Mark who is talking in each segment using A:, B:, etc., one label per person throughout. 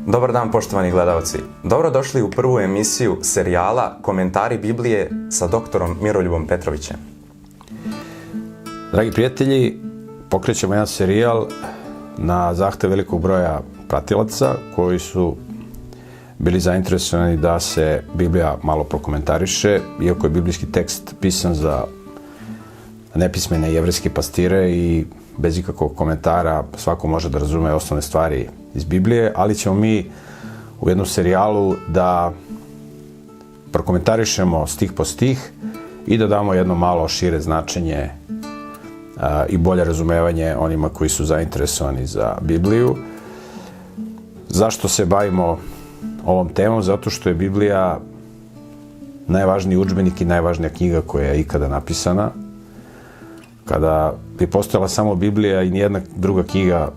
A: Dobar dan, poštovani gledalci. Dobrodošli u prvu emisiju serijala Komentari Biblije sa doktorom Miroljubom Petrovićem.
B: Dragi prijatelji, pokrećemo jedan serijal na zahtev velikog broja pratilaca koji su bili zainteresovani da se Biblija malo prokomentariše, iako je biblijski tekst pisan za nepismene jevrejske pastire i bez ikakvog komentara svako može da razume osnovne stvari iz Biblije, ali ćemo mi u jednom serijalu da prokomentarišemo stih po stih i da damo jedno malo šire značenje i bolje razumevanje onima koji su zainteresovani za Bibliju. Zašto se bavimo ovom temom? Zato što je Biblija najvažniji udžbenik i najvažnija knjiga koja je ikada napisana. Kada bi postojala samo Biblija i nijedna druga knjiga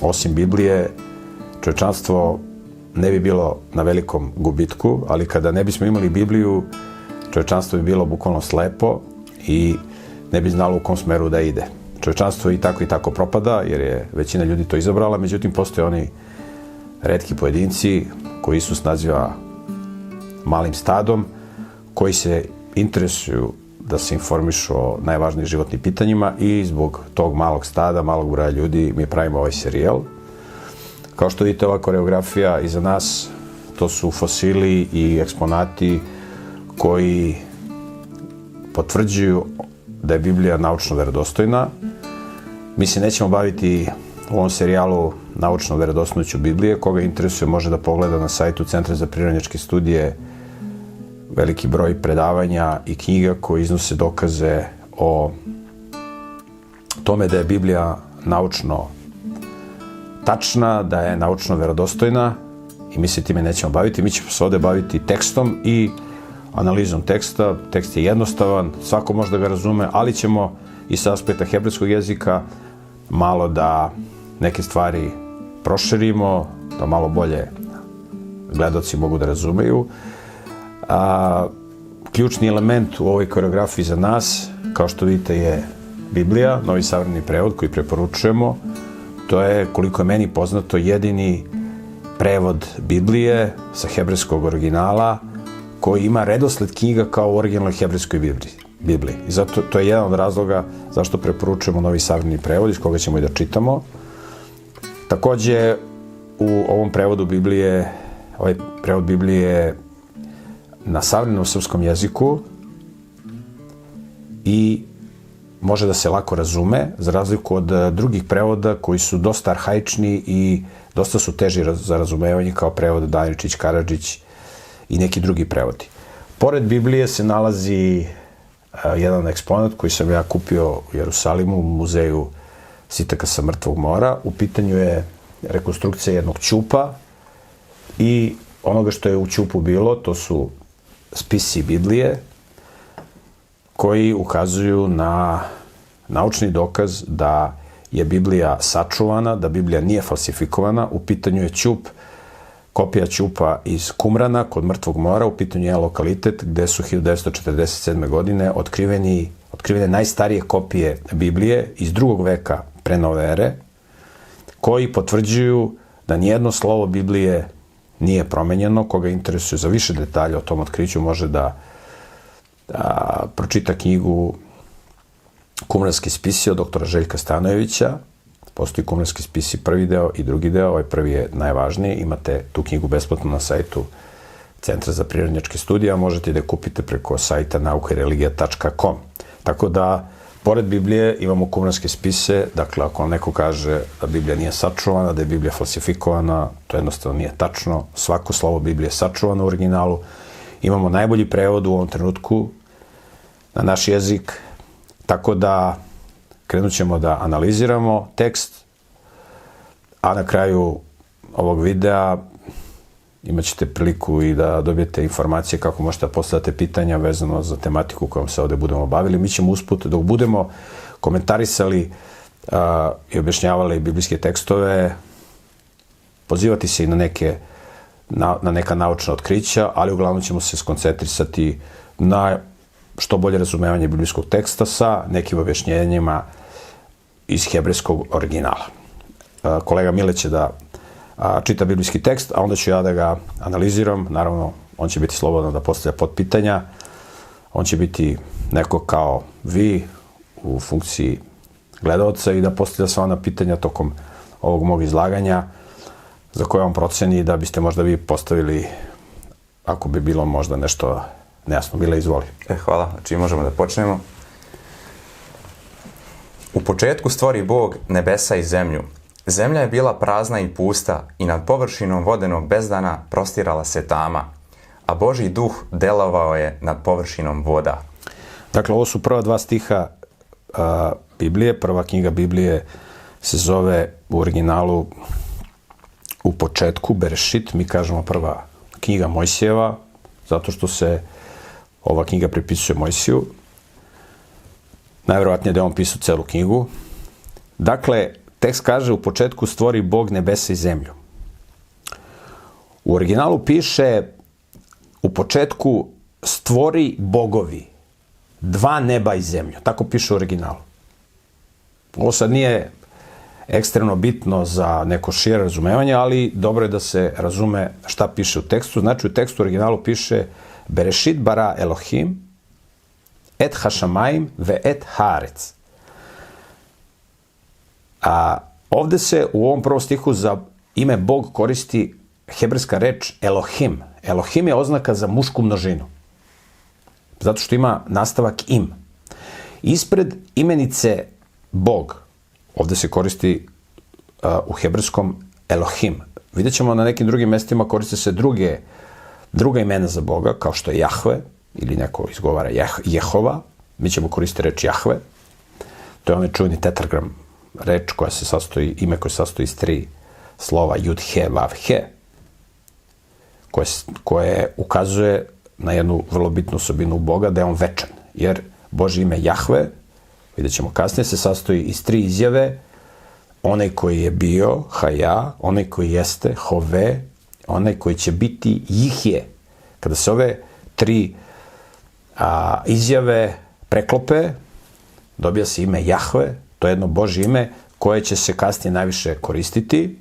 B: osim Biblije, čovječanstvo ne bi bilo na velikom gubitku, ali kada ne bismo imali Bibliju, čovječanstvo bi bilo bukvalno slepo i ne bi znalo u kom smeru da ide. Čovječanstvo i tako propada, jer je većina ljudi to izabrala, međutim postoje oni retki pojedinci koji Isus naziva malim stadom, koji se interesuju da se informišu o najvažnijim životnim pitanjima i zbog tog malog stada, malog broja ljudi mi pravimo ovaj serijal. Kao što vidite, ova koreografija iza nas, to su fosili i eksponati koji potvrđuju da je Biblija naučno verodostojna. Mi se nećemo baviti u ovom serijalu naučno verodostojnošću Biblije. Koga interesuje može da pogleda na sajtu Centra za prirodnjačke studije veliki broj predavanja i knjiga koji iznose dokaze o tome da je Biblija naučno tačna, da je naučno verodostojna i mi se time nećemo baviti. Mi ćemo se ovde baviti tekstom i analizom teksta. Tekst je jednostavan, svako može da ga razume, ali ćemo i sa aspekta hebrejskog jezika malo da neke stvari proširimo, da malo bolje gledaoci mogu da razumeju. Ključni element u ovoj koreografiji za nas, kao što vidite, je Biblija, Novi savremeni prevod koji preporučujemo. To je, koliko je meni poznato, jedini prevod Biblije sa hebrejskog originala koji ima redosled knjiga kao u originalnoj hebrejskoj Bibliji. I zato to je jedan od razloga zašto preporučujemo Novi savremeni prevod iz koga ćemo i da čitamo. Takođe, u ovom prevodu Biblije, ovaj prevod Biblije je na savremenom srpskom jeziku i može da se lako razume, za razliku od drugih prevoda koji su dosta arhaični i dosta su teži za razumevanje, kao prevod Daničić, Karadžić i neki drugi prevodi. Pored Biblije se nalazi jedan eksponat koji sam ja kupio u Jerusalimu, u muzeju Sitaka sa mrtvog mora. U pitanju je rekonstrukcija jednog ćupa i onoga što je u ćupu bilo, to su spisi Biblije koji ukazuju na naučni dokaz da je Biblija sačuvana, da Biblija nije falsifikovana. U pitanju je ćup, kopija ćupa iz Kumrana kod Mrtvog mora. U pitanju je lokalitet gde su 1947. godine otkrivene najstarije kopije Biblije iz 2. veka pre nove ere, koji potvrđuju da nijedno slovo Biblije nije promenjeno. Koga interesuje za više detalja o tom otkriću može da pročita knjigu Kumranski spisi od doktora Željka Stanojevića. Postoji Kumranski spisi prvi deo i drugi deo. Ovaj prvi je najvažniji. Imate tu knjigu besplatno na sajtu Centra za prirodnjačke studije, a možete da je kupite preko sajta naukareligija.com. Tako da, pored Biblije imamo Kumranske spise. Dakle, ako neko kaže da Biblija nije sačuvana, da je Biblija falsifikovana, to jednostavno nije tačno. Svako slovo Biblije je sačuvano u originalu. Imamo najbolji prevod u ovom trenutku na naš jezik, tako da krenut ćemo da analiziramo tekst, a na kraju ovog videa imat ćete priliku i da dobijete informacije kako možete da postavljate pitanja vezano za tematiku kojom se ovde budemo bavili. Mi ćemo usput, dok budemo komentarisali i objašnjavali biblijske tekstove, pozivati se i na neka naučna otkrića, ali uglavnom ćemo se skoncentrisati na što bolje razumevanje biblijskog teksta sa nekim objašnjenjima iz hebrejskog originala. Kolega Mile će da čita biblijski tekst, a onda ću ja da ga analiziram. Naravno, on će biti slobodan da postavlja potpitanja. On će biti neko kao vi u funkciji gledaoca i da postavlja sva ona pitanja tokom ovog mog izlaganja za koje on proceni da biste možda vi postavili ako bi bilo možda nešto nejasno. Bila, izvoli.
A: Hvala, znači možemo da počnemo. U početku stvori Bog nebesa i zemlju. Zemlja je bila prazna i pusta i nad površinom vodenog bezdana prostirala se tama, a Božji duh delovao je nad površinom voda.
B: Dakle, ovo su prva dva stiha Biblije. Prva knjiga Biblije se zove u originalu u početku Berešit. Mi kažemo prva knjiga Mojsijeva, zato što se ova knjiga pripisuje Mojsiju. Najverovatnije da je on pisao celu knjigu. Dakle, tekst kaže u početku stvori Bog nebesa i zemlju. U originalu piše u početku stvori bogovi dva neba i zemlju. Tako piše u originalu. Ovo sad nije ekstremno bitno za neko šire razumevanje, ali dobro je da se razume šta piše u tekstu. Znači u tekstu u originalu piše Berešit bara Elohim et hašamaim ve et harec. A ovde se u ovom prvom stihu za ime Bog koristi hebrejska reč Elohim. Elohim je oznaka za mušku množinu. Zato što ima nastavak im. Ispred imenice Bog, ovde se koristi u hebrejskom Elohim. Vidjet ćemo na nekim drugim mestima koriste se druga imena za Boga, kao što je Jahve, ili neko izgovara Jehova. Mi ćemo koristiti reč Jahve. To je onaj čuveni tetragram, reč koja se sastoji, ime koje se sastoji iz 3 slova Jud, He, Vav, He, koje ukazuje na jednu vrlo bitnu osobinu Boga, da je on večan. Jer Božje ime Jahve, vidjet ćemo kasnije, se sastoji iz 3 izjave: onaj koji je bio, Haja, onaj koji jeste, Hove, onaj koji će biti, Jihje. Kada se ove 3 izjave preklope, dobija se ime Jahve. To je jedno Božje ime koje će se kasnije najviše koristiti.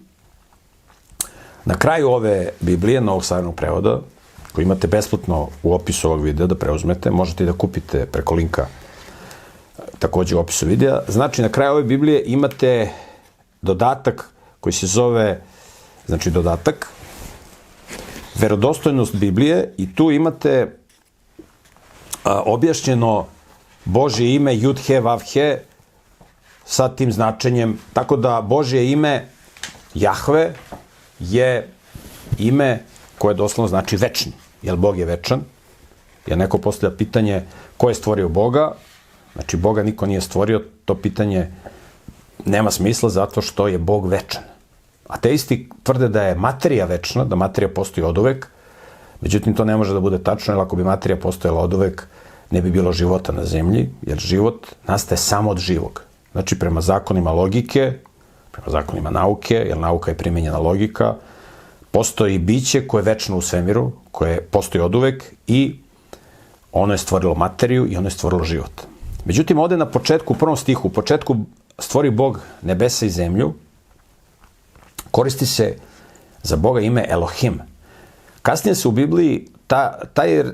B: Na kraju ove Biblije, Novog savremenog prevoda, koji imate besplatno u opisu ovog videa da preuzmete, možete i da kupite preko linka takođe u opisu videa. Znači, na kraju ove Biblije imate dodatak koji se zove, znači dodatak, verodostojnost Biblije, i tu imate objašnjeno Božje ime Jud, He, Vav, He sa tim značenjem. Tako da Božje ime Jahve je ime koje doslovno znači večni. Jer Bog je večan. Jer neko postavlja pitanje ko je stvorio Boga. Znači, Boga niko nije stvorio. To pitanje nema smisla zato što je Bog večan. Ateisti tvrde da je materija večna, da materija postoji oduvek. Međutim, to ne može da bude tačno, jer ako bi materija postojala oduvek, ne bi bilo života na zemlji, jer život nastaje samo od živog. Znači, prema zakonima logike, prema zakonima nauke, jer nauka je primenjena logika, postoji biće koje je večno u svemiru, koje postoji oduvek i ono je stvorilo materiju i ono je stvorilo život. Međutim, ovde na početku, u prvom stihu, u početku stvori Bog nebesa i zemlju, koristi se za Boga ime Elohim. Kasnije se u Bibliji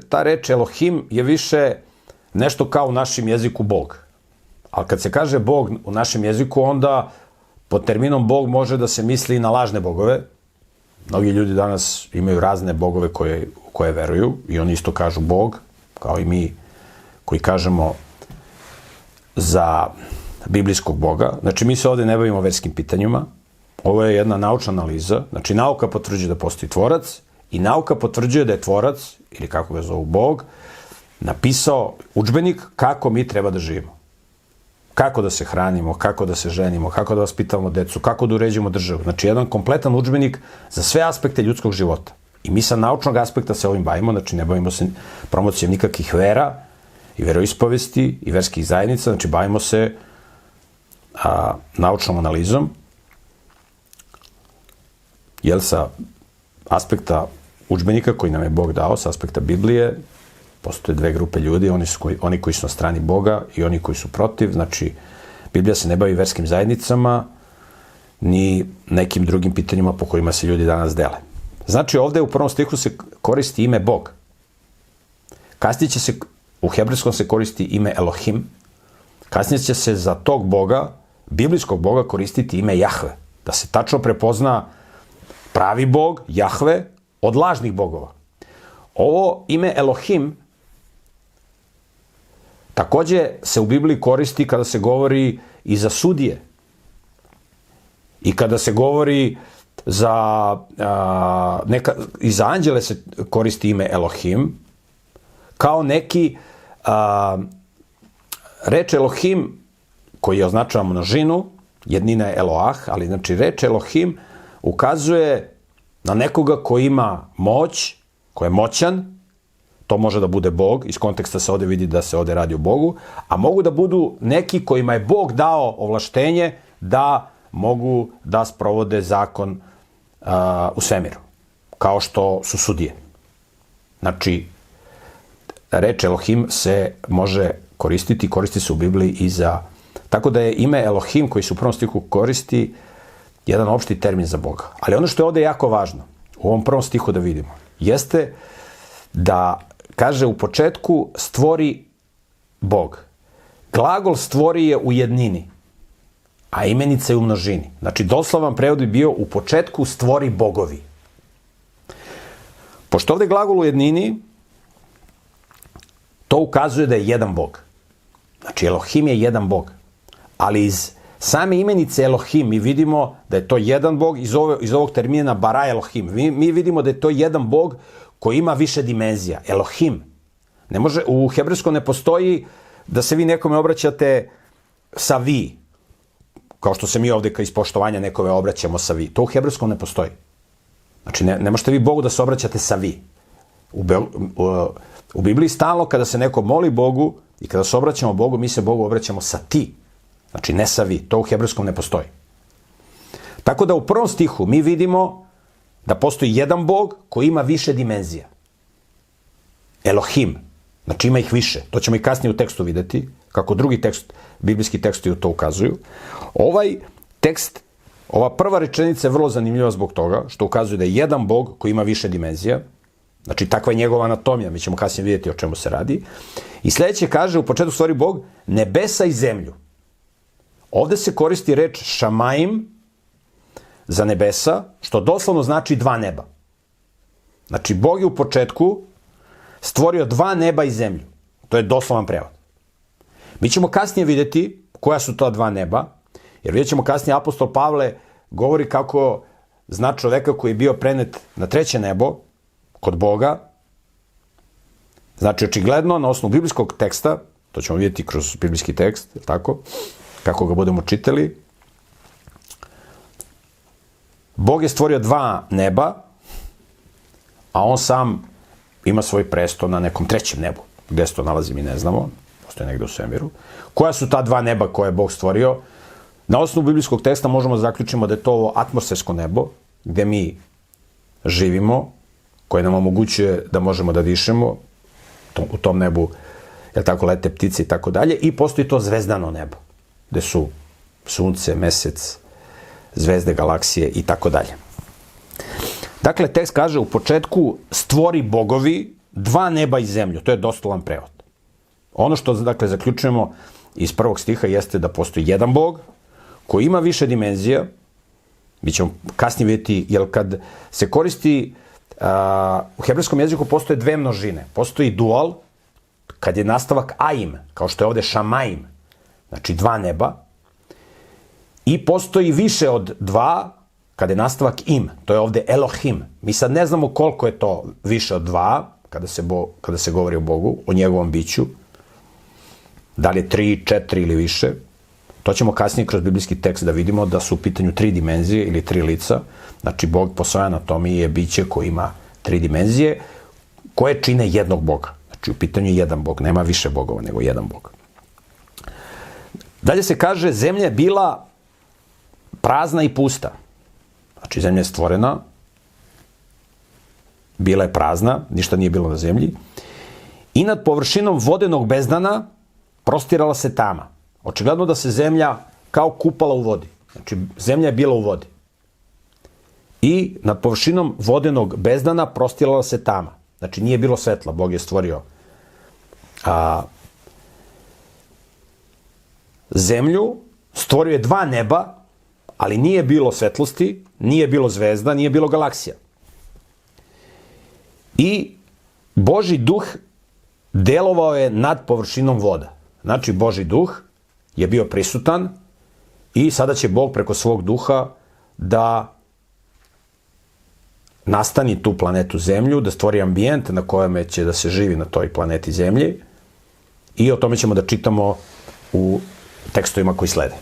B: ta reč Elohim je više nešto kao u našem jeziku Bog. Ali kad se kaže Bog u našem jeziku, onda pod terminom Bog može da se misli i na lažne bogove. Mnogi ljudi danas imaju razne bogove u koje veruju i oni isto kažu Bog, kao i mi koji kažemo za biblijskog Boga. Znači, mi se ovde ne bavimo verskim pitanjima. Ovo je jedna naučna analiza. Znači, nauka potvrđuje da postoji tvorac i nauka potvrđuje da je tvorac, ili kako ga zovu Bog, napisao udžbenik kako mi treba da živimo. Kako da se hranimo, kako da se ženimo, kako da vaspitavamo decu, kako da uređujemo državu. Znači, jedan kompletan udžbenik za sve aspekte ljudskog života. I mi sa naučnog aspekta se ovim bavimo, znači ne bavimo se promocijom nikakvih vera i veroispovesti i verskih zajednica, znači bavimo se naučnom analizom, jer sa aspekta udžbenika koji nam je Bog dao, sa aspekta Biblije, postoje 2 grupe ljudi, oni koji su na strani Boga i oni koji su protiv. Znači, Biblija se ne bavi verskim zajednicama ni nekim drugim pitanjima po kojima se ljudi danas dele. Znači, ovde u prvom stihu se koristi ime Bog. Kasnije će se, u hebrejskom se koristi ime Elohim. Kasnije će se za tog Boga, biblijskog Boga, koristiti ime Jahve. Da se tačno prepozna pravi Bog, Jahve, od lažnih bogova. Ovo ime Elohim takođe se u Bibliji koristi kada se govori i za sudije. I kada se govori i za anđele se koristi ime Elohim, kao neki reč Elohim, koji označava množinu, jednina je Eloah, ali znači reč Elohim ukazuje na nekoga ko ima moć, ko je moćan, to može da bude Bog, iz konteksta se ovde vidi da se ovde radi o Bogu, a mogu da budu neki kojima je Bog dao ovlaštenje da mogu da sprovode zakon u svemiru, kao što su sudije. Znači, reč Elohim se može koristiti, koristi se u Bibliji i za... Tako da je ime Elohim, koji se u prvom stihu koristi, jedan opšti termin za Boga. Ali ono što je ovde jako važno, u ovom prvom stihu da vidimo, jeste da kaže u početku stvori Bog. Glagol stvori je u jednini, a imenica je u množini. Znači, doslovan prevod bi bio u početku stvori bogovi. Pošto ovde glagol u jednini, to ukazuje da je jedan Bog. Znači, Elohim je jedan Bog. Ali iz same imenice Elohim mi vidimo da je to jedan Bog, iz ovog termina bara Elohim. Mi vidimo da je to jedan Bog koji ima više dimenzija. Elohim. Ne može, u hebrejskom ne postoji da se vi nekome obraćate sa vi, kao što se mi ovde iz poštovanja nekome obraćamo sa vi. To u hebrejskom ne postoji. Znači, ne možete vi Bogu da se obraćate sa vi. U Bibliji stalno kada se neko moli Bogu i kada se obraćamo Bogu, mi se Bogu obraćamo sa ti. Znači, ne sa vi. To u hebrejskom ne postoji. Tako da u prvom stihu mi vidimo da postoji jedan Bog koji ima više dimenzija. Elohim. Znači, ima ih više. To ćemo i kasnije u tekstu videti, kako drugi tekst, biblijski tekstovi to ukazuju. Ovaj tekst, ova prva rečenica je vrlo zanimljiva zbog toga što ukazuje da je jedan Bog koji ima više dimenzija. Znači, takva je njegova anatomija. Mi ćemo kasnije vidjeti o čemu se radi. I sledeće kaže, u početku stvori Bog nebesa i zemlju. Ovde se koristi reč šamaim za nebesa, što doslovno znači dva neba. Znači, Bog je u početku stvorio dva neba i zemlju. To je doslovan prevod. Mi ćemo kasnije vidjeti koja su ta dva neba, jer vidjet ćemo kasnije apostol Pavle govori kako zna čoveka koji je bio prenet na treće nebo kod Boga. Znači, očigledno, na osnovu biblijskog teksta, to ćemo vidjeti kroz biblijski tekst, tako, kako ga budemo čitali, Bog je stvorio dva neba, a on sam ima svoj presto na nekom trećem nebu. Gde se to nalazi, mi ne znamo. Postoje negde u svemiru. Koja su ta dva neba koje je Bog stvorio? Na osnovu biblijskog teksta možemo da zaključimo da je to ovo atmosfersko nebo, gde mi živimo, koje nam omogućuje da možemo da dišemo. U tom nebu, tako, lete ptice i tako dalje. I postoji to zvezdano nebo, gde su sunce, mesec, zvezde, galaksije i tako dalje. Dakle, tekst kaže u početku stvori bogovi dva neba i zemlju. To je doslovan prevod. Ono što, dakle, zaključujemo iz prvog stiha jeste da postoji jedan Bog koji ima više dimenzija. Mi ćemo kasnije vidjeti, jer kad se koristi, u hebrejskom jeziku postoje dve množine. Postoji dual, kad je nastavak aim, kao što je ovde šamaim, znači dva neba, i postoji više od dva, kada je nastavak im, to je ovde Elohim. Mi sad ne znamo koliko je to više od dva, kada se govori o Bogu, o njegovom biću, da li je 3, 4 ili više. To ćemo kasnije kroz biblijski tekst da vidimo da su u pitanju 3 dimenzije ili 3 lica. Znači, Bog po svojoj anatomiji je biće koji ima 3 dimenzije, koje čine jednog Boga. Znači, u pitanju je jedan Bog, nema više bogova, nego jedan Bog. Dalje se kaže, zemlja je bila prazna i pusta. Znači, zemlja je stvorena, bila je prazna, ništa nije bilo na zemlji, i nad površinom vodenog bezdana prostirala se tama. Očigledno da se zemlja kao kupala u vodi. Znači, zemlja je bila u vodi. I nad površinom vodenog bezdana prostirala se tama. Znači, nije bilo svetla. Bog je stvorio zemlju, stvorio je dva neba, ali nije bilo svetlosti, nije bilo zvezda, nije bilo galaksija. I Božji duh delovao je nad površinom voda. Znači, Božji duh je bio prisutan i sada će Bog preko svog duha da nastani tu planetu Zemlju, da stvori ambijent na kojem će da se živi na toj planeti Zemlji i o tome ćemo da čitamo u tekstovima koji slede.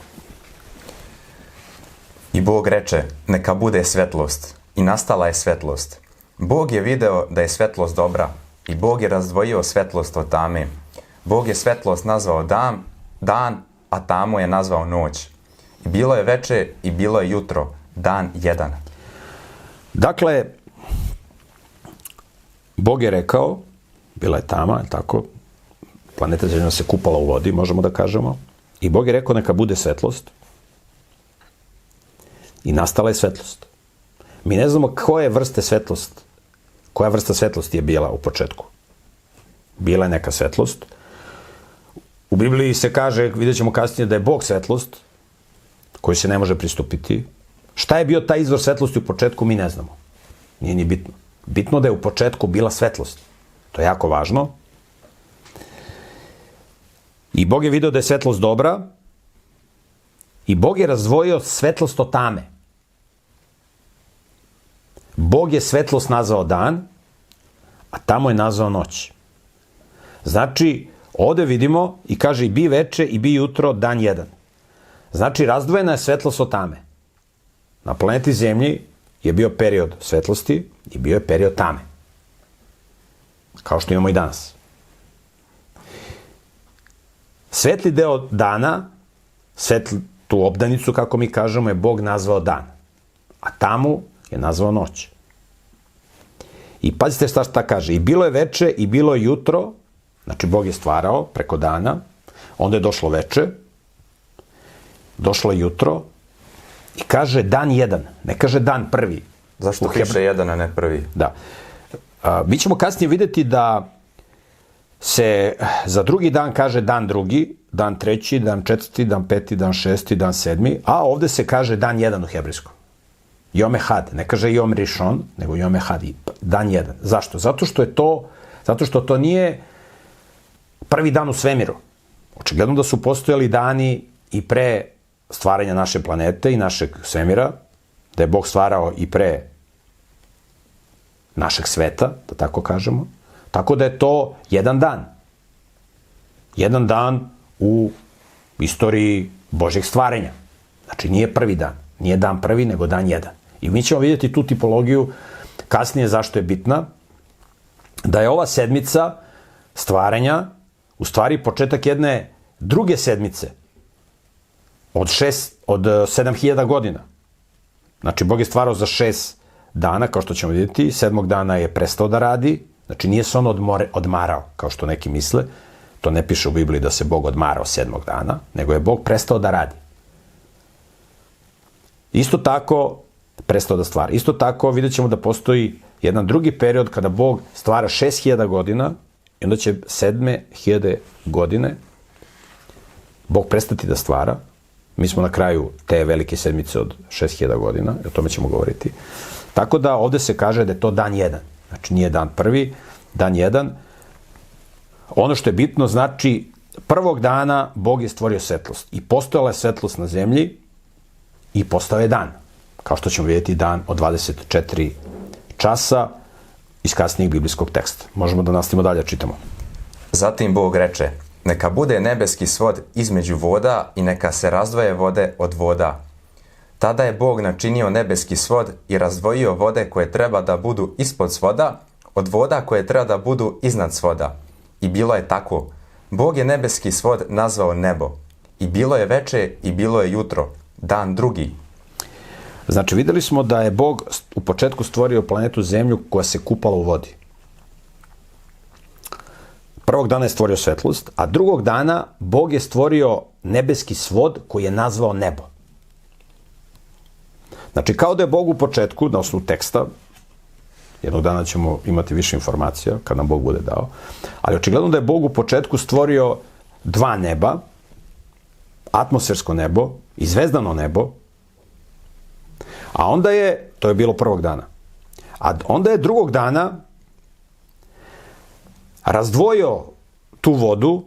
A: I Bog reče, neka bude svetlost. I nastala je svetlost. Bog je video da je svetlost dobra i Bog je razdvojio svetlost od tame. Bog je svetlost nazvao dan, a tamu je nazvao noć. I bilo je veče i bilo je jutro, dan jedan.
B: Dakle, Bog je rekao, bila je tama, je tako, planeta Zemlja se kupala u vodi, možemo da kažemo, i Bog je rekao neka bude svetlost i nastala je svetlost. Mi ne znamo koja vrsta svetlosti je bila u početku. Bila je neka svetlost. U Bibliji se kaže, vidjet ćemo kasnije, da je Bog svetlost, koju se ne može pristupiti. Šta je bio taj izvor svetlosti u početku, mi ne znamo. Nije ni bitno. Bitno da je u početku bila svetlost. To je jako važno. I Bog je video da je svetlost dobra i Bog je razdvojio svetlost od tame. Bog je svetlost nazvao dan, a tamo je nazvao noć. Znači, ovde vidimo i kaže i bi veče i bi jutro, dan jedan. Znači, razdvojena je svetlost od tame. Na planeti Zemlji je bio period svetlosti i bio je period tame. Kao što imamo i danas. Svetli deo dana, tu obdanicu, kako mi kažemo, je Bog nazvao dan. A tamu je nazvao noć. I pazite šta kaže. I bilo je veče i bilo je jutro, znači Bog je stvarao preko dana, onda je došlo veče, došlo je jutro i kaže dan jedan, ne kaže dan prvi.
A: Zašto piše jedan, a ne prvi?
B: Da. Mi ćemo kasnije videti da se za drugi dan kaže dan drugi, dan treći, dan četvrti, dan peti, dan šesti, dan sedmi, a ovde se kaže dan jedan u hebrejskom. Yom Ehad, ne kaže Yom Rishon, nego Yom Ehad, dan jedan. Zašto? Zato što to nije prvi dan u svemiru. Očigledno da su postojali dani i pre stvaranja naše planete i našeg svemira, da je Bog stvarao i pre našeg sveta, da tako kažemo. Tako da je to jedan dan. Jedan dan u istoriji Božjeg stvaranja. Znači nije prvi dan. Nije dan prvi, nego dan jedan. I mi ćemo vidjeti tu tipologiju kasnije zašto je bitna. Da je ova sedmica stvaranja u stvari početak jedne druge sedmice od 7000 godina. Znači, Bog je stvarao za 6 dana, kao što ćemo vidjeti. 7. dana je prestao da radi. Znači, nije se on odmarao, kao što neki misle. To ne piše u Bibliji da se Bog odmarao 7. dana, nego je Bog prestao da radi. Isto tako, prestao da stvara. Isto tako, vidjet ćemo da postoji jedan drugi period kada Bog stvara 6000 godina i onda će 7000 godine Bog prestati da stvara. Mi smo na kraju te velike sedmice od 6000 godina, o tome ćemo govoriti. Tako da ovde se kaže da je to dan jedan. Znači nije dan prvi, dan jedan. Ono što je bitno, znači prvog dana Bog je stvorio svetlost i postojala je svetlost na zemlji i postao je dan. Kao što ćemo vidjeti, dan od 24 časa iz kasnijeg biblijskog teksta. Možemo da nastavimo dalje, čitamo.
A: Zatim Bog reče, neka bude nebeski svod između voda i neka se razdvoje vode od voda. Tada je Bog načinio nebeski svod i razdvojio vode koje treba da budu ispod svoda od voda koje treba da budu iznad svoda. I bilo je tako. Bog je nebeski svod nazvao nebo. I bilo je veče i bilo je jutro, dan drugi.
B: Znači, videli smo da je Bog u početku stvorio planetu Zemlju koja se kupala u vodi. Prvog dana je stvorio svetlost, a drugog dana Bog je stvorio nebeski svod koji je nazvao nebo. Znači, kao da je Bog u početku, na osnovu teksta, jednog dana ćemo imati više informacija, kad nam Bog bude dao, ali očigledno da je Bog u početku stvorio dva neba, atmosfersko nebo i zvezdano nebo, a onda je, to je bilo prvog dana, a onda je drugog dana razdvojio tu vodu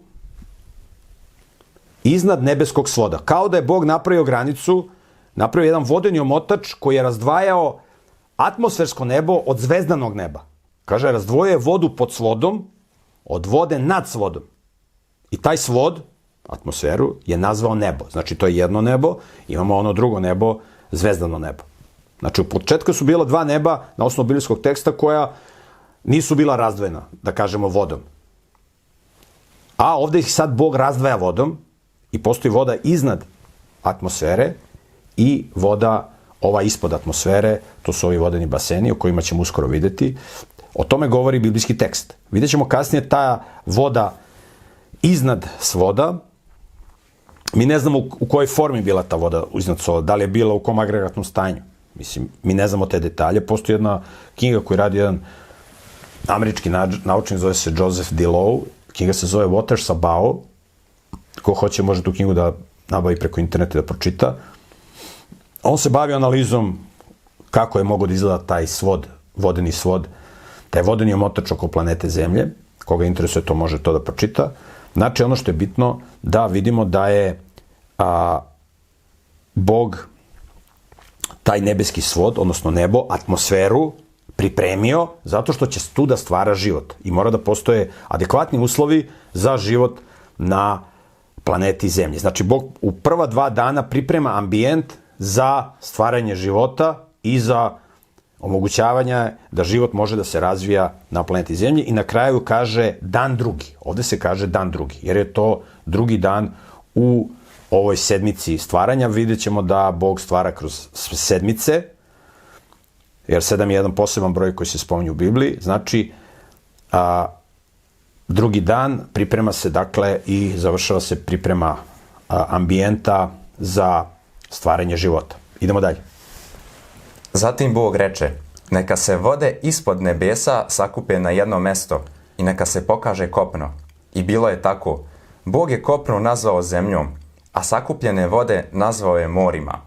B: iznad nebeskog svoda. Kao da je Bog napravio granicu, napravio jedan vodeni omotač koji je razdvajao atmosfersko nebo od zvezdanog neba. Kaže, razdvojio je vodu pod svodom od vode nad svodom. I taj svod, atmosferu, je nazvao nebo. Znači, to je jedno nebo, imamo ono drugo nebo, zvezdano nebo. Znači, u početku su bila dva neba na osnovu biblijskog teksta koja nisu bila razdvojena, da kažemo, vodom. A ovde ih sad Bog razdvaja vodom i postoji voda iznad atmosfere i voda ova ispod atmosfere, to su ovi vodeni baseni o kojima ćemo uskoro videti. O tome govori biblijski tekst. Vidjet ćemo kasnije ta voda iznad svoda. Mi ne znamo u kojoj formi bila ta voda iznad svoda, da li je bila u kom agregatnom stanju. Mislim, mi ne znamo te detalje. Postoji jedna knjiga koju radi jedan američki naučnik, zove se Joseph DeLow. Knjiga se zove Waters Above. Ko hoće može tu knjigu da nabavi preko interneta i da pročita. On se bavi analizom kako je mogo da izgleda taj svod, vodeni svod, taj vodeni omotač oko planete Zemlje. Koga interesuje, to može to da pročita. Znači, ono što je bitno da vidimo da je Bog taj nebeski svod, odnosno nebo, atmosferu pripremio zato što će tu da stvara život. I mora da postoje adekvatni uslovi za život na planeti Zemlji. Znači, Bog u prva 2 dana priprema ambijent za stvaranje života i za omogućavanje da život može da se razvija na planeti Zemlji i na kraju kaže dan drugi. Ovde se kaže dan drugi, jer je to drugi dan u ovoj sedmici stvaranja. Vidjet ćemo da Bog stvara kroz sedmice, jer 7 je jedan poseban broj koji se spominje u Bibliji. Znači, drugi dan priprema se, dakle, i završava se priprema ambijenta za stvaranje života. Idemo dalje.
A: Zatim Bog reče, neka se vode ispod nebesa sakupe na jedno mesto i neka se pokaže kopno. I bilo je tako. Bog je kopno nazvao zemljom, a sakupljene vode nazvao je morima.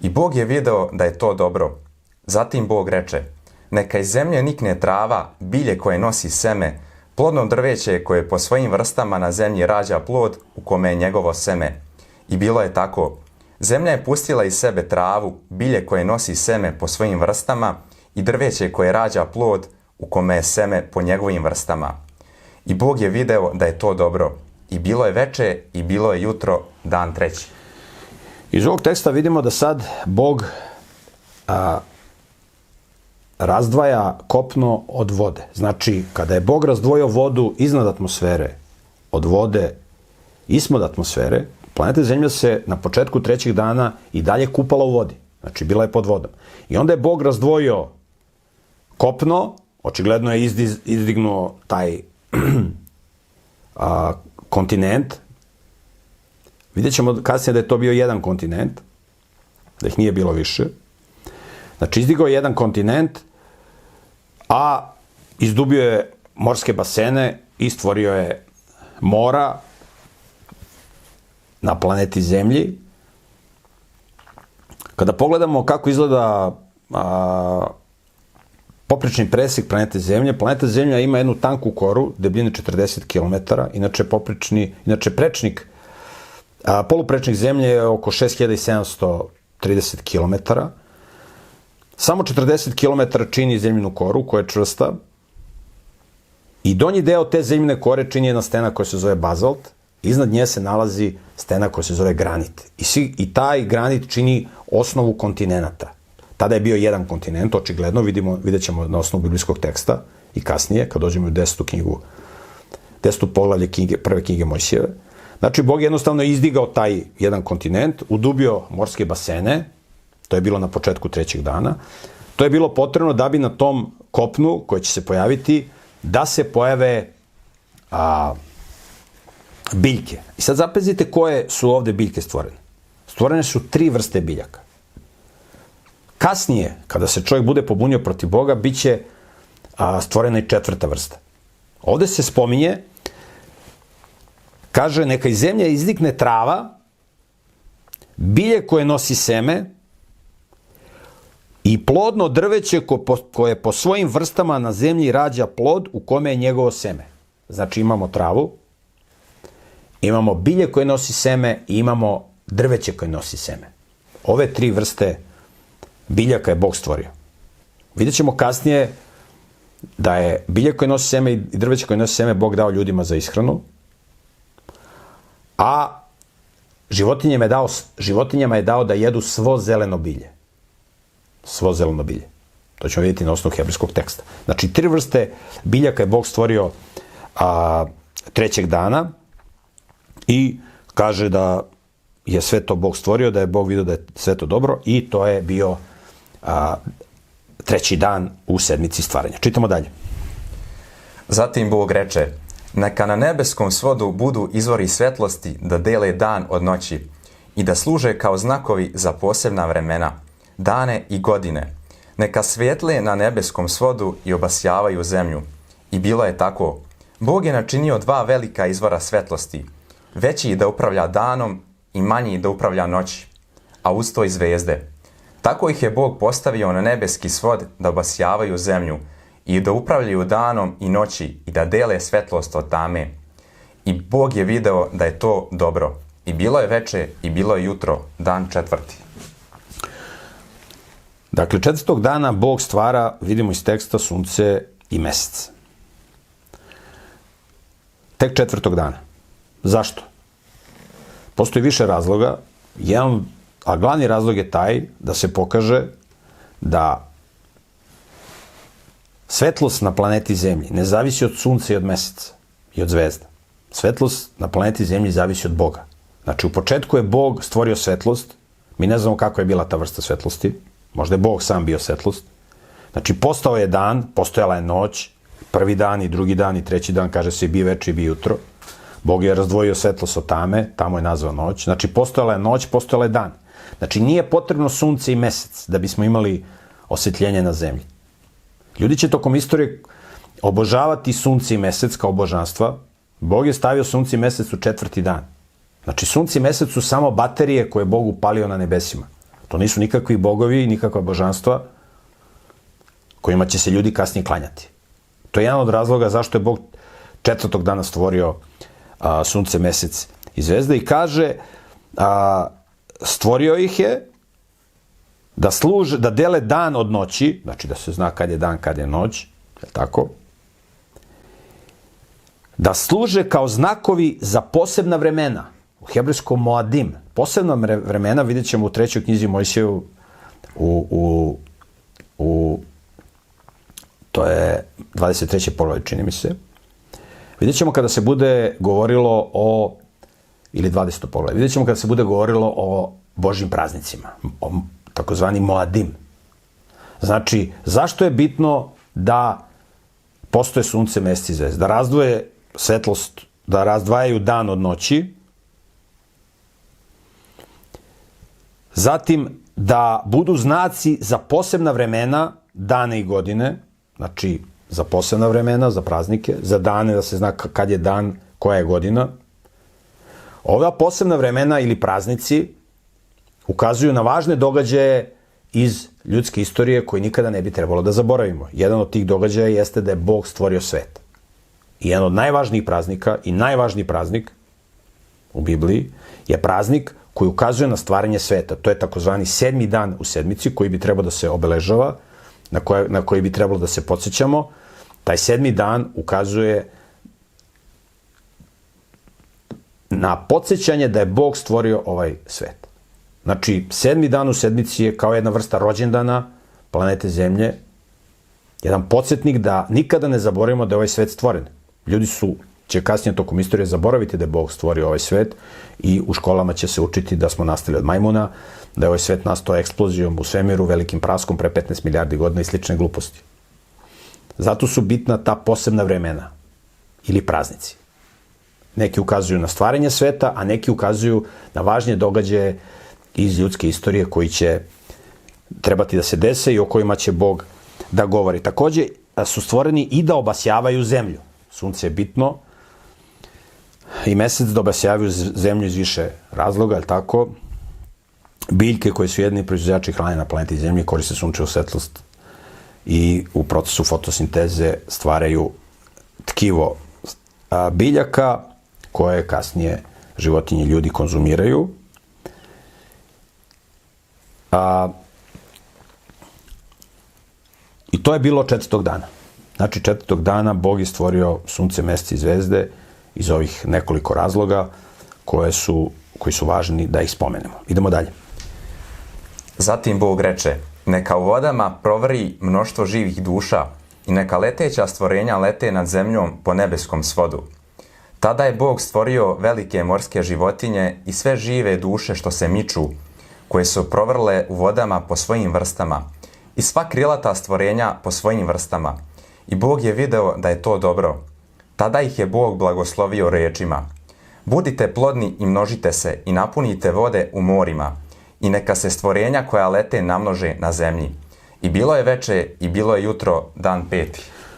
A: I Bog je video da je to dobro. Zatim Bog reče, neka iz zemlje nikne trava, bilje koje nosi seme, plodno drveće koje po svojim vrstama na zemlji rađa plod u kome je njegovo seme. I bilo je tako. Zemlja je pustila iz sebe travu, bilje koje nosi seme po svojim vrstama i drveće koje rađa plod u kome je seme po njegovim vrstama. I Bog je video da je to dobro. I bilo je veče i bilo je jutro, dan treći.
B: Iz ovog teksta vidimo da sad Bog razdvaja kopno od vode. Znači, kada je Bog razdvojio vodu iznad atmosfere od vode ispod atmosfere, planeta Zemlja se na početku 3. dana i dalje kupala u vodi. Znači, bila je pod vodom. I onda je Bog razdvojio kopno, očigledno je izdignuo taj kontinent. Vidjet ćemo kasnije da je to bio jedan kontinent, da ih nije bilo više. Znači, izdigao je jedan kontinent, a izdubio je morske basene i stvorio je mora na planeti Zemlji. Kada pogledamo kako izgleda poprečni presek planete Zemlje, planeta Zemlja ima jednu tanku koru, debljine 40 km, inače prečnik, poluprečnik Zemlje je oko 6730 km. Samo 40 km čini zemljinu koru koja je čvrsta i donji deo te zemljine kore čini jedna stena koja se zove bazalt. Iznad nje se nalazi stena koja se zove granit. I taj granit čini osnovu kontinenta. Tada je bio jedan kontinent, očigledno, vidjet ćemo na osnovu biblijskog teksta i kasnije, kad dođemo u 10. poglavlje prve knjige Mojsijeve. Znači, Bog jednostavno izdigao taj jedan kontinent, udubio morske basene, to je bilo na početku 3. dana. To je bilo potrebno da bi na tom kopnu, koje će se pojaviti, da se pojave biljke. I sad zapazite koje su ovde biljke stvorene. Stvorene su 3 vrste biljaka. kasnije, kada se čovjek bude pobunio protiv Boga, bit će stvorena i četvrta vrsta. Ovde se spominje, kaže, neka iz zemlje iznikne trava, bilje koje nosi seme i plodno drveće koje po svojim vrstama na zemlji rađa plod u kome je njegovo seme. Znači imamo travu, imamo bilje koje nosi seme i imamo drveće koje nosi seme. Ove tri vrste biljaka je Bog stvorio. Vidjet ćemo kasnije da je bilje koje nosi seme i drveće koje nosi seme Bog dao ljudima za ishranu, a životinjama je dao da jedu svo zeleno bilje. Svo zeleno bilje. To ćemo vidjeti na osnovu hebrejskog teksta. Znači, tri vrste biljaka je Bog stvorio trećeg dana i kaže da je sve to Bog stvorio, da je Bog vidio da je sve to dobro i to je bio treći dan u sedmici stvaranja. Čitamo dalje.
A: Zatim Bog reče, neka na nebeskom svodu budu izvori svetlosti da dele dan od noći i da služe kao znakovi za posebna vremena, dane i godine. Neka svijetle na nebeskom svodu i obasjavaju zemlju. I bilo je tako. Bog je načinio dva velika izvora svetlosti, veći da upravlja danom i manji da upravlja noći, a uz to i zvezde. Tako ih je Bog postavio na nebeski svod da obasjavaju zemlju i da upravljaju danom i noći i da dele svetlost od tame. I Bog je video da je to dobro. I bilo je veče i bilo je jutro, dan četvrti.
B: Dakle, četvrtog dana Bog stvara, vidimo iz teksta, sunce i mesec. Tek četvrtog dana. Zašto? Postoji više razloga, a glavni razlog je taj da se pokaže da svetlost na planeti Zemlji ne zavisi od sunca i od meseca i od zvezda. Svetlost na planeti Zemlji zavisi od Boga. Znači, u početku je Bog stvorio svetlost, mi ne znamo kako je bila ta vrsta svetlosti, možda je Bog sam bio svetlost. Znači, postao je dan, postojala je noć, prvi dan i drugi dan i treći dan, kaže se i bi veče i bi jutro. Bog je razdvojio svetlost od tame, tamo je nazvao noć. Znači, postojala je noć, postojala je dan. Znači, nije potrebno sunce i mesec da bismo imali osvetljenje na zemlji. Ljudi će tokom istorije obožavati sunce i mesec kao božanstva. Bog je stavio sunce i mesec u četvrti dan. Znači, sunce i mesec su samo baterije koje je Bog upalio na nebesima. To nisu nikakvi bogovi, nikakva božanstva kojima će se ljudi kasnije klanjati. To je jedan od razloga zašto je Bog četvrtog dana stvorio sunce, mesec i zvezde i kaže stvorio ih je da dele dan od noći, znači da se zna kad je dan, kad je noć, je tako? Da služe kao znakovi za posebna vremena. U hebrejskom moadim. Posebna vremena vidjet ćemo u trećoj knjizi Mojsijevu to je 23. poglavlje, čini mi se. Vidjet ćemo kada se bude govorilo o, ili 20. poglavlje, vidjet ćemo kada se bude govorilo o Božjim praznicima, o takozvani moadim. Znači, zašto je bitno da postoje sunce, mesec i zvezda? Da razdvoje svetlost, da razdvajaju dan od noći, zatim da budu znaci za posebna vremena, dane i godine, znači za posebna vremena, za praznike, za dane da se zna kad je dan, koja je godina. Ova posebna vremena ili praznici ukazuju na važne događaje iz ljudske istorije koje nikada ne bi trebalo da zaboravimo. Jedan od tih događaja jeste da je Bog stvorio svet. I jedan od najvažnijih praznika i najvažniji praznik u Bibliji je praznik koji ukazuje na stvaranje sveta. To je takozvani sedmi dan u sedmici koji bi trebalo da se obeležava, na koji bi trebalo da se podsjećamo. Taj sedmi dan ukazuje na podsjećanje da je Bog stvorio ovaj svet. Znači, sedmi dan u sedmici je kao jedna vrsta rođendana planete Zemlje, jedan podsjetnik da nikada ne zaboravimo da je ovaj svet stvoren. Ljudi će kasnije tokom istorije zaboraviti da je Bog stvorio ovaj svet i u školama će se učiti da smo nastali od majmuna, da je ovaj svet nastao eksplozijom u svemiru, velikim praskom pre 15 milijardi godina i slične gluposti. Zato su bitna ta posebna vremena ili praznici. Neki ukazuju na stvaranje sveta, a neki ukazuju na važnije događaje iz ljudske istorije koji će trebati da se dese i o kojima će Bog da govori. Takođe su stvoreni i da obasjavaju zemlju. Sunce je bitno i mesec da obasjavaju zemlju iz više razloga, ali tako? Biljke koje su jedini proizvođači hrane na planeti Zemlji koriste sunčevu svetlost i u procesu fotosinteze stvaraju tkivo biljaka koje kasnije životinje i ljudi konzumiraju. I to je bilo 4. dana. Znači, 4. dana Bog je stvorio sunce, mesec i zvezde iz ovih nekoliko razloga koji su važni da ih spomenemo. Idemo dalje.
A: Zatim Bog reče, neka u vodama provri mnoštvo živih duša i neka leteća stvorenja lete nad zemljom po nebeskom svodu. Tada je Bog stvorio velike morske životinje i sve žive duše što se miču, koje su provrle u vodama po svojim vrstama, i sva krilata stvorenja po svojim vrstama. I Bog je video da je to dobro. Tada ih je Bog blagoslovio rečima, budite plodni i množite se i napunite vode u morima, i neka se stvorenja koja lete namnože na zemlji. I bilo je veče i bilo je jutro, dan 5.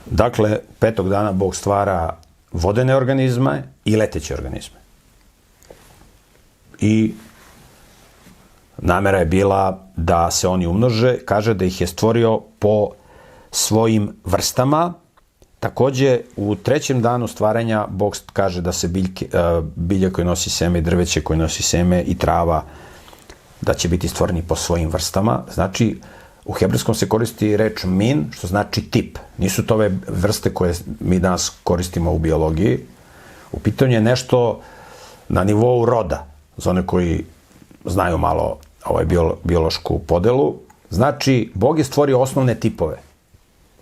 B: Dakle, 5. dana Bog stvara vodene organizme i leteće organizme. I namera je bila da se oni umnože, kaže da ih je stvorio po svojim vrstama. Takođe, u 3. danu stvaranja Bog kaže da se bilja koje nosi seme i drveće koje nosi seme i trava, da će biti stvoreni po svojim vrstama. Znači, u hebrejskom se koristi reč min, što znači tip. Nisu to ove vrste koje mi danas koristimo u biologiji. U pitanju je nešto na nivou roda, za one koji znaju malo biološku podelu. Znači, Bog je stvorio osnovne tipove.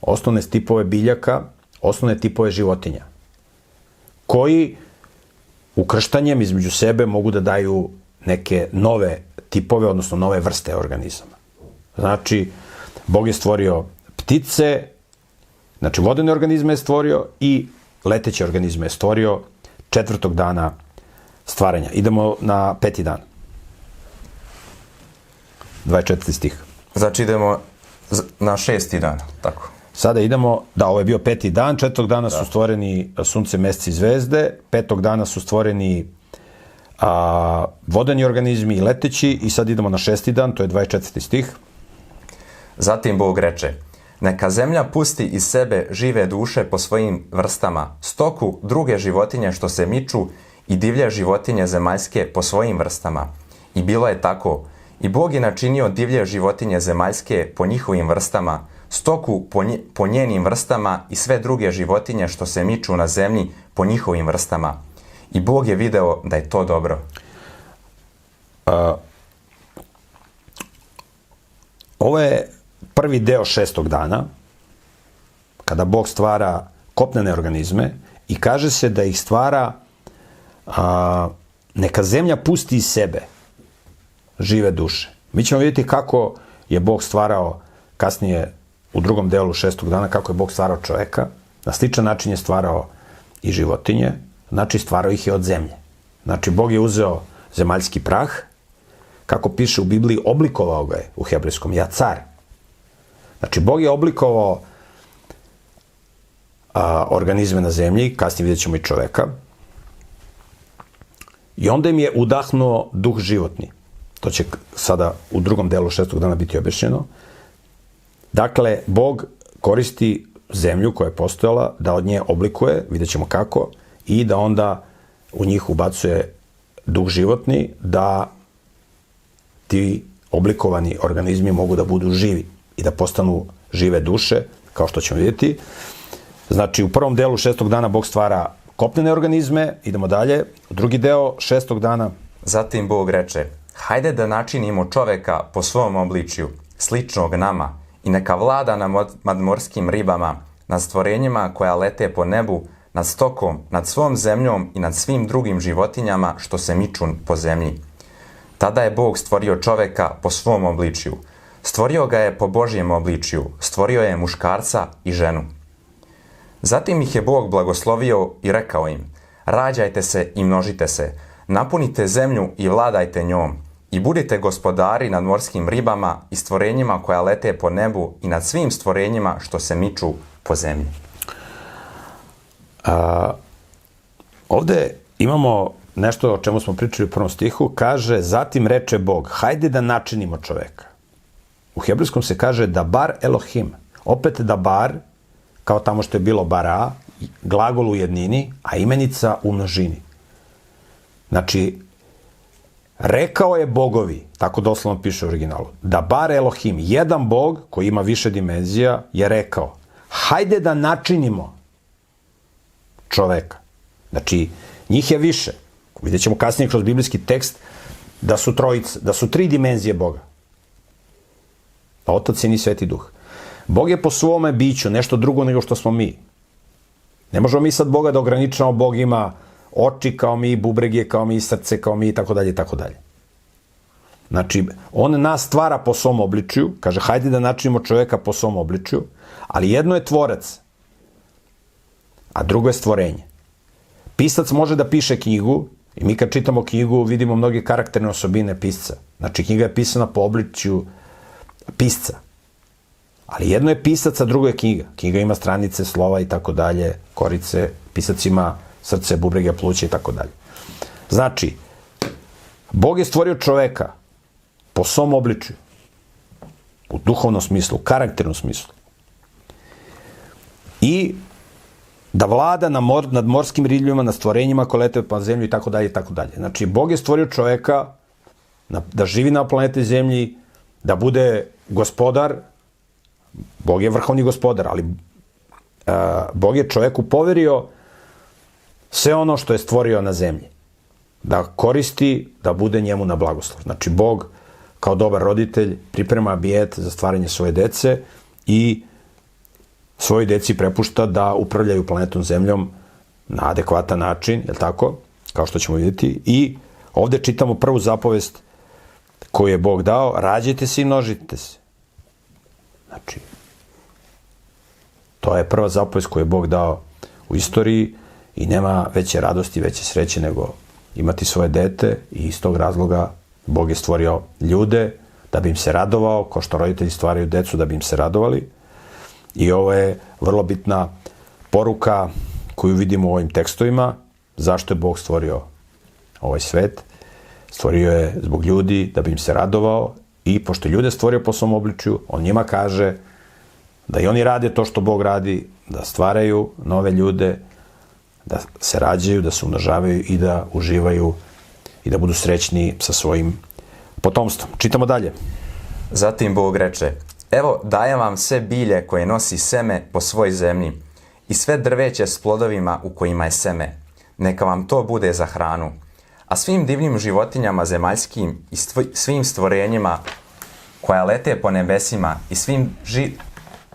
B: Osnovne tipove biljaka, osnovne tipove životinja, koji ukrštanjem između sebe mogu da daju neke nove tipove, odnosno nove vrste organizama. Znači, Bog je stvorio ptice, znači vodene organizme je stvorio i leteće organizme je stvorio 4. dana stvaranja. Idemo na 5. dan. 24. stih.
A: Znači idemo na 6. dan, tako.
B: Sada idemo, ovo je bio 5. dan, 4. dana su stvoreni sunce, mesec i zvezde, 5. dana su stvoreni vodeni organizmi i leteći i sad idemo na 6. dan, to je 24. stih.
A: Zatim Bog reče, neka zemlja pusti iz sebe žive duše po svojim vrstama, stoku, druge životinje što se miču i divlje životinje zemaljske po svojim vrstama. I bilo je tako. I Bog je načinio divlje životinje zemaljske po njihovim vrstama, stoku po njenim vrstama i sve druge životinje što se miču na zemlji po njihovim vrstama. I Bog je video da je to dobro.
B: Ovo je prvi deo 6. dana, kada Bog stvara kopnene organizme i kaže se da ih stvara, neka zemlja pusti iz sebe žive duše. Mi ćemo vidjeti kako je Bog stvarao kasnije u drugom delu 6. dana, kako je Bog stvarao čoveka. Na sličan način je stvarao i životinje, znači stvarao ih je od zemlje. Znači, Bog je uzeo zemaljski prah, kako piše u Bibliji, oblikovao ga je u hebrejskom, jacar. Znači, Bog je oblikovao organizme na zemlji, kasnije vidjet ćemo i čoveka, i onda im je udahnuo duh životni. To će sada u drugom delu 6. dana biti objašnjeno. Dakle, Bog koristi zemlju koja je postojala da od nje oblikuje, vidjet ćemo kako, i da onda u njih ubacuje duh životni, da ti oblikovani organizmi mogu da budu živi i da postanu žive duše, kao što ćemo vidjeti. Znači, u prvom delu 6. dana Bog stvara kopnene organizme, idemo dalje, u drugi deo 6. dana.
A: Zatim Bog reče, hajde da načinimo čoveka po svom obličju, sličnog nama, i neka vlada nad morskim ribama, nad stvorenjima koja lete po nebu, nad stokom, nad svom zemljom i nad svim drugim životinjama što se miču po zemlji. Tada je Bog stvorio čoveka po svom obličju. Stvorio ga je po Božjem obličju, stvorio je muškarca i ženu. Zatim ih je Bog blagoslovio i rekao im, rađajte se i množite se, napunite zemlju i vladajte njom, i budite gospodari nad morskim ribama i stvorenjima koja lete po nebu i nad svim stvorenjima što se miču po zemlji.
B: Ovde imamo nešto o čemu smo pričali u prvom stihu, kaže, zatim reče Bog, hajde da načinimo čoveka. U hebrejskom se kaže dabar Elohim. Opet dabar, kao tamo što je bilo bara, glagol u jednini, a imenica u množini. Znači, rekao je bogovi, tako doslovno piše u originalu, dabar Elohim, jedan bog koji ima više dimenzija, je rekao, hajde da načinimo čoveka. Znači, njih je više. Vidjet ćemo kasnije kroz biblijski tekst da su trojica, da su tri dimenzije Boga. Otac, Sin i Sveti Duh. Bog je po svome biću nešto drugo nego što smo mi. Ne možemo mi sad Boga da ograničamo, Bog ima oči kao mi, bubrege kao mi, srce kao mi i tako dalje i tako dalje. Znači, on nas stvara po svom obličju, kaže, hajde da načinimo čoveka po svom obličju, ali jedno je tvorac, a drugo je stvorenje. Pisac može da piše knjigu, i mi kad čitamo knjigu vidimo mnoge karakterne osobine pisca. Znači, knjiga je pisana po obličju pisca. Ali jedno je pisac, a drugo je knjiga. Knjiga ima stranice, slova i tako dalje, korice, pisac ima srce, bubrege, pluća i tako dalje. Znači, Bog je stvorio čoveka po svom obličju, u duhovnom smislu, u karakternom smislu. I da vlada nad morskim ribljima, nad stvorenjima koje lete po zemlju i tako dalje i tako dalje. Znači, Bog je stvorio čoveka da živi na planeti Zemlji, da bude gospodar. Bog je vrhovni gospodar, ali Bog je čoveku poverio sve ono što je stvorio na zemlji. Da koristi, da bude njemu na blagoslov. Znači, Bog kao dobar roditelj priprema bijet za stvaranje svoje dece i svojoj deci prepušta da upravljaju planetom Zemljom na adekvatan način, je li tako? Kao što ćemo vidjeti. I ovde čitamo prvu zapovest koju je Bog dao, rađajte se i množite se. Znači, to je prva zapovest koju je Bog dao u istoriji i nema veće radosti, veće sreće nego imati svoje dete i iz tog razloga Bog je stvorio ljude da bi im se radovao, kao što roditelji stvaraju decu da bi im se radovali. I ovo je vrlo bitna poruka koju vidimo u ovim tekstovima. Zašto je Bog stvorio ovaj svet? Stvorio je zbog ljudi da bi im se radovao i pošto ljude stvorio po svom obličju, on njima kaže da i oni rade to što Bog radi, da stvaraju nove ljude, da se rađaju, da se umnožavaju i da uživaju i da budu srećni sa svojim potomstvom. Čitamo dalje.
A: Zatim Bog reče, evo dajem vam sve bilje koje nosi seme po svoj zemlji i sve drveće s plodovima u kojima je seme. Neka vam to bude za hranu. A svim divnim životinjama zemaljskim i svim stvorenjima koja lete po nebesima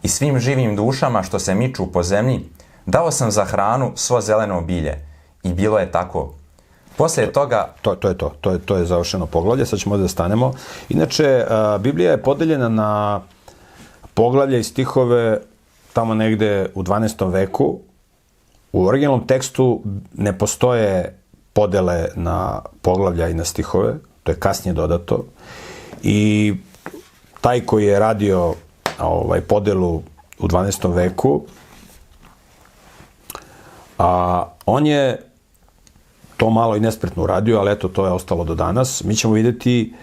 A: i svim živim dušama što se miču po zemlji, dao sam za hranu svo zeleno bilje. I bilo je tako. Poslije toga...
B: To je završeno poglavlje, sad ćemo da stanemo. Inače, Biblija je podeljena na poglavlje i stihove tamo negde u 12. veku. U originalnom tekstu ne postoje podele na poglavlja i na stihove, to je kasnije dodato. I taj koji je radio podelu u 12. veku, on je to malo i nespretno uradio, ali eto, to je ostalo do danas. Mi ćemo vidjeti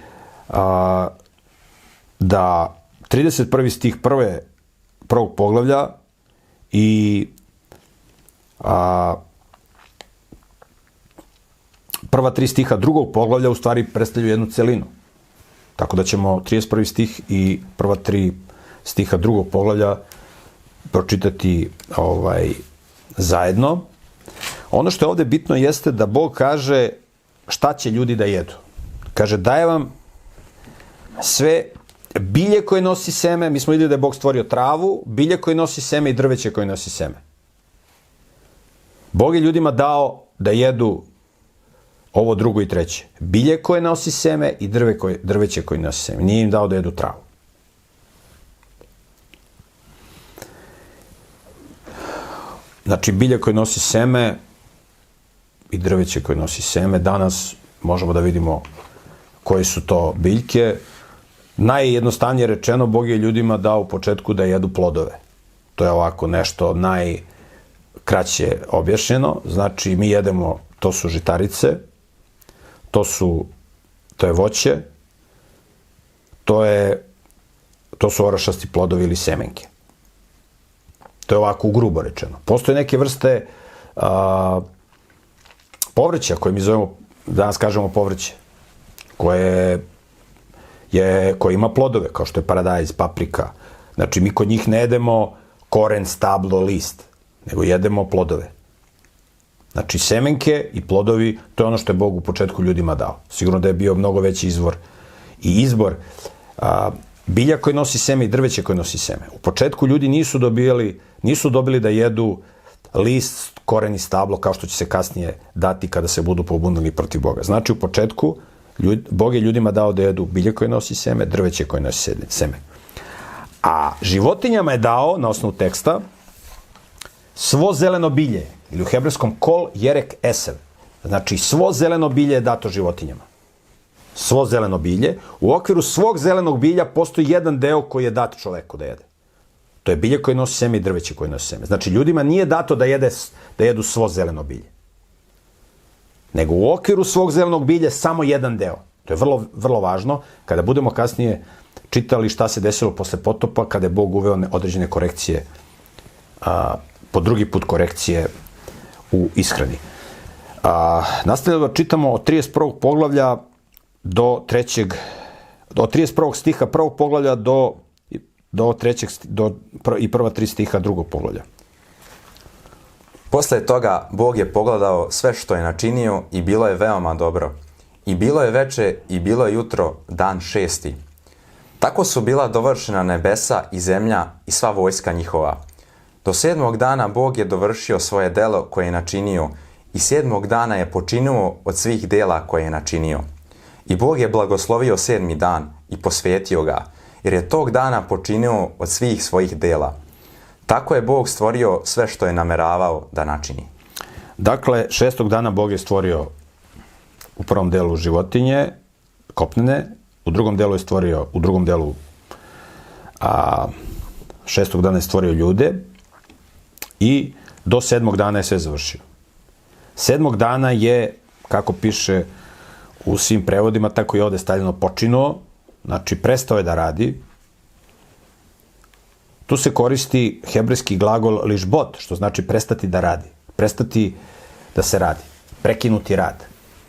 B: da 31. stih prvog poglavlja i prva 3 stiha drugog poglavlja u stvari predstavljaju jednu celinu. Tako da ćemo 31. stih i prva 3 stiha drugog poglavlja pročitati zajedno. Ono što je ovde bitno jeste da Bog kaže šta će ljudi da jedu. Kaže, daje vam sve bilje koje nosi seme. Mi smo vidjeli da je Bog stvorio travu, bilje koje nosi seme i drveće koje nosi seme. Bog je ljudima dao da jedu ovo drugo i treće. Bilje koje nosi seme i drveće koje nosi seme. Nije im dao da jedu travu. Znači, bilje koje nosi seme i drveće koje nosi seme. Danas možemo da vidimo koje su to biljke. Najjednostavnije rečeno, Bog je ljudima dao u početku da jedu plodove. To je ovako nešto najkraće objašnjeno. Znači, mi jedemo, to su žitarice, to je voće, to su orašasti plodovi ili semenke. To je ovako ugrubo rečeno. Postoje neke vrste povrća koje mi zovemo, danas kažemo povrće, koje ima plodove, kao što je paradajz, paprika. Znači, mi kod njih ne jedemo koren, stablo, list, nego jedemo plodove. Znači, semenke i plodovi, to je ono što je Bog u početku ljudima dao. Sigurno da je bio mnogo veći izvor i izbor bilja koji nosi seme i drveće koje nosi seme. U početku ljudi nisu dobili da jedu list, koren i stablo, kao što će se kasnije dati kada se budu pobunili protiv Boga. Znači, u početku Bog je ljudima dao da jedu bilje koje nosi seme, drveće koje nosi seme. A životinjama je dao, na osnovu teksta, svo zeleno bilje, ili u hebrejskom kol jerek esev. Znači, svo zeleno bilje je dato životinjama. Svo zeleno bilje. U okviru svog zelenog bilja postoji jedan deo koji je dat čoveku da jede. To je bilje koje nosi seme i drveće koje nosi seme. Znači, ljudima nije dato da jedu svo zeleno bilje. Nego u okviru svog zelenog bilja samo jedan deo. To je vrlo, vrlo važno. Kada budemo kasnije čitali šta se desilo posle potopa, kada je Bog uveo određene korekcije, po drugi put korekcije u ishrani. Nastavljamo da čitamo od 31. poglavlja do 31. stiha prvog poglavlja i prva 3 stiha drugog poglavlja.
A: Posle toga Bog je pogledao sve što je načinio i bilo je veoma dobro. I bilo je veče i bilo je jutro, dan 6. Tako su bila dovršena nebesa i zemlja i sva vojska njihova. Do 7. dana Bog je dovršio svoje delo koje je načinio i 7. dana je počinuo od svih dela koje je načinio. I Bog je blagoslovio 7. dan i posvetio ga, jer je tog dana počinuo od svih svojih dela. Tako je Bog stvorio sve što je nameravao da načini.
B: Dakle, 6. dana Bog je stvorio u prvom delu životinje, kopnene, u drugom delu 6. dana je stvorio ljude i do 7. dana je sve završio. 7. dana je, kako piše u svim prevodima, tako i ovde stavljeno počinuo, znači prestao je da radi. Tu se koristi hebrejski glagol lišbot, što znači prestati da radi, prestati da se radi, prekinuti rad.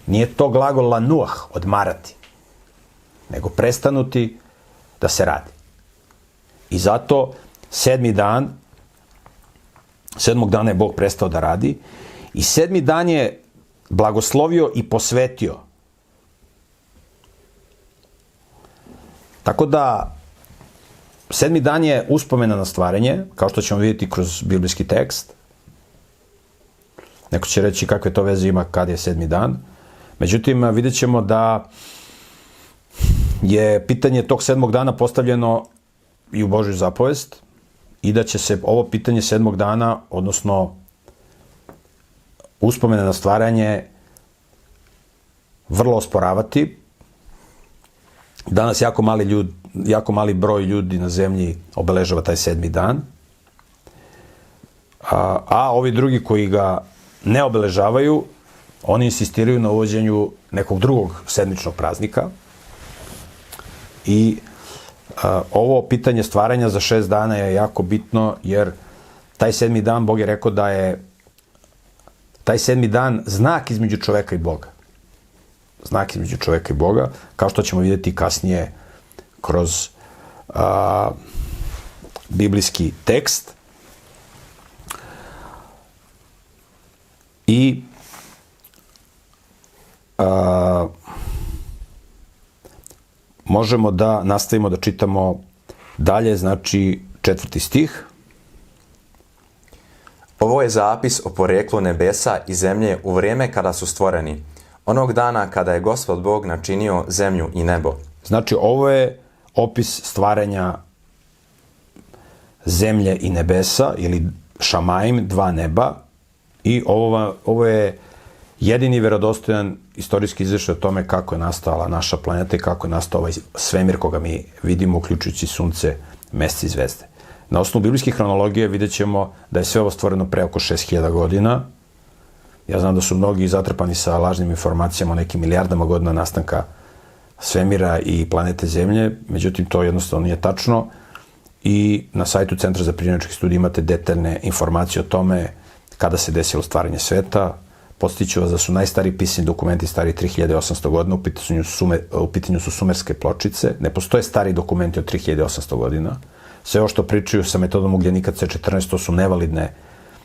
B: Nije to glagol lanuah, odmarati, nego prestanuti da se radi. I zato 7. dana je Bog prestao da radi i 7. dan je blagoslovio i posvetio. Tako da 7. dan je uspomena na stvaranje, kao što ćemo vidjeti kroz biblijski tekst. Neko će reći kakve to veze ima kad je 7. dan. Međutim, vidjet ćemo da je pitanje tog 7. dana postavljeno i u Božju zapovest i da će se ovo pitanje 7. dana, odnosno uspomena na stvaranje, vrlo osporavati. Danas jako mali broj ljudi na zemlji obeležava taj 7. dan, a ovi drugi koji ga ne obeležavaju, oni insistiraju na uvođenju nekog drugog sedmičnog praznika i ovo pitanje stvaranja za 6 dana je jako bitno, jer taj 7. dan, Bog je rekao da je taj 7. dan znak između čoveka i Boga. Znak između čoveka i Boga, kao što ćemo vidjeti kasnije kroz biblijski tekst. I možemo da nastavimo da čitamo dalje, znači 4. stih.
A: Ovo je zapis o poreklu nebesa i zemlje u vrijeme kada su stvoreni, onog dana kada je Gospod Bog načinio zemlju i nebo.
B: Znači, ovo je opis stvaranja zemlje i nebesa, ili šamajim, 2 neba, i ovo je jedini verodostojan istorijski izveštaj o tome kako je nastala naša planeta i kako je nastao ovaj svemir koga mi vidimo, uključujući sunce, mesec i zvezde. Na osnovu biblijskih hronologije vidjet ćemo da je sve ovo stvoreno pre oko 6000 godina. Ja znam da su mnogi zatrpani sa lažnim informacijama o nekim milijardama godina nastanka svemira i planete Zemlje, međutim to jednostavno nije tačno i na sajtu Centra za prirodnjačke studije imate detaljne informacije o tome kada se desilo stvaranje sveta. Podsjeću vas da su najstariji pisani dokumenti stari 3800 godina, u pitanju su sumerske pločice, ne postoje stari dokumenti od 3800 godina. Sve ovo što pričaju sa metodom ugljenika C14, to su nevalidne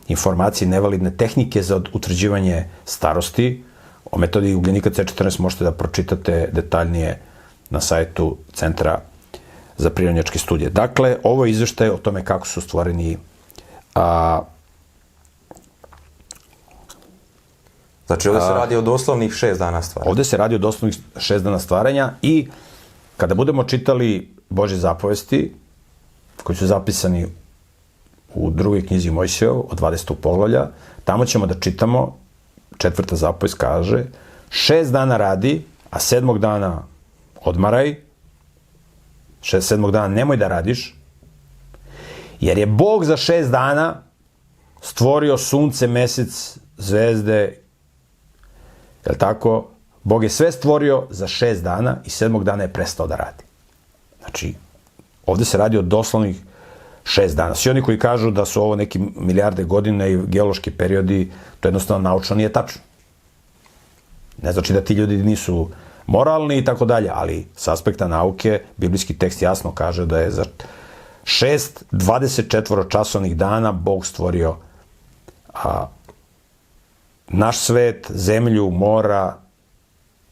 B: informacije, nevalidne tehnike za utvrđivanje starosti. O metodi ugljenika C14 možete da pročitate detaljnije na sajtu Centra za prirodnjačke studije. Dakle, ovo je izveštaj o tome kako su stvoreni
A: Znači, ovdje se radi o doslovnih 6 dana stvaranja.
B: Ovdje se radi o doslovnih 6 dana stvaranja i kada budemo čitali Božje zapovesti, koji su zapisani u drugoj knjizi Mojsijov, od 20. poglavlja, tamo ćemo da čitamo, 4. zapovest kaže, 6 dana radi, a 7. dana odmaraj, 7. dana nemoj da radiš, jer je Bog za 6 dana stvorio sunce, mesec, zvezde, je li tako? Bog je sve stvorio za 6 dana i 7. dana je prestao da radi. Znači, ovdje se radi o doslovnih 6 dana. Svi oni koji kažu da su ovo neki milijarde godina i geološki periodi, to jednostavno naučno nije tačno. Ne znači da ti ljudi nisu moralni i tako dalje, ali s aspekta nauke, biblijski tekst jasno kaže da je za 6 24-časovnih dana Bog stvorio naš svet, zemlju, mora,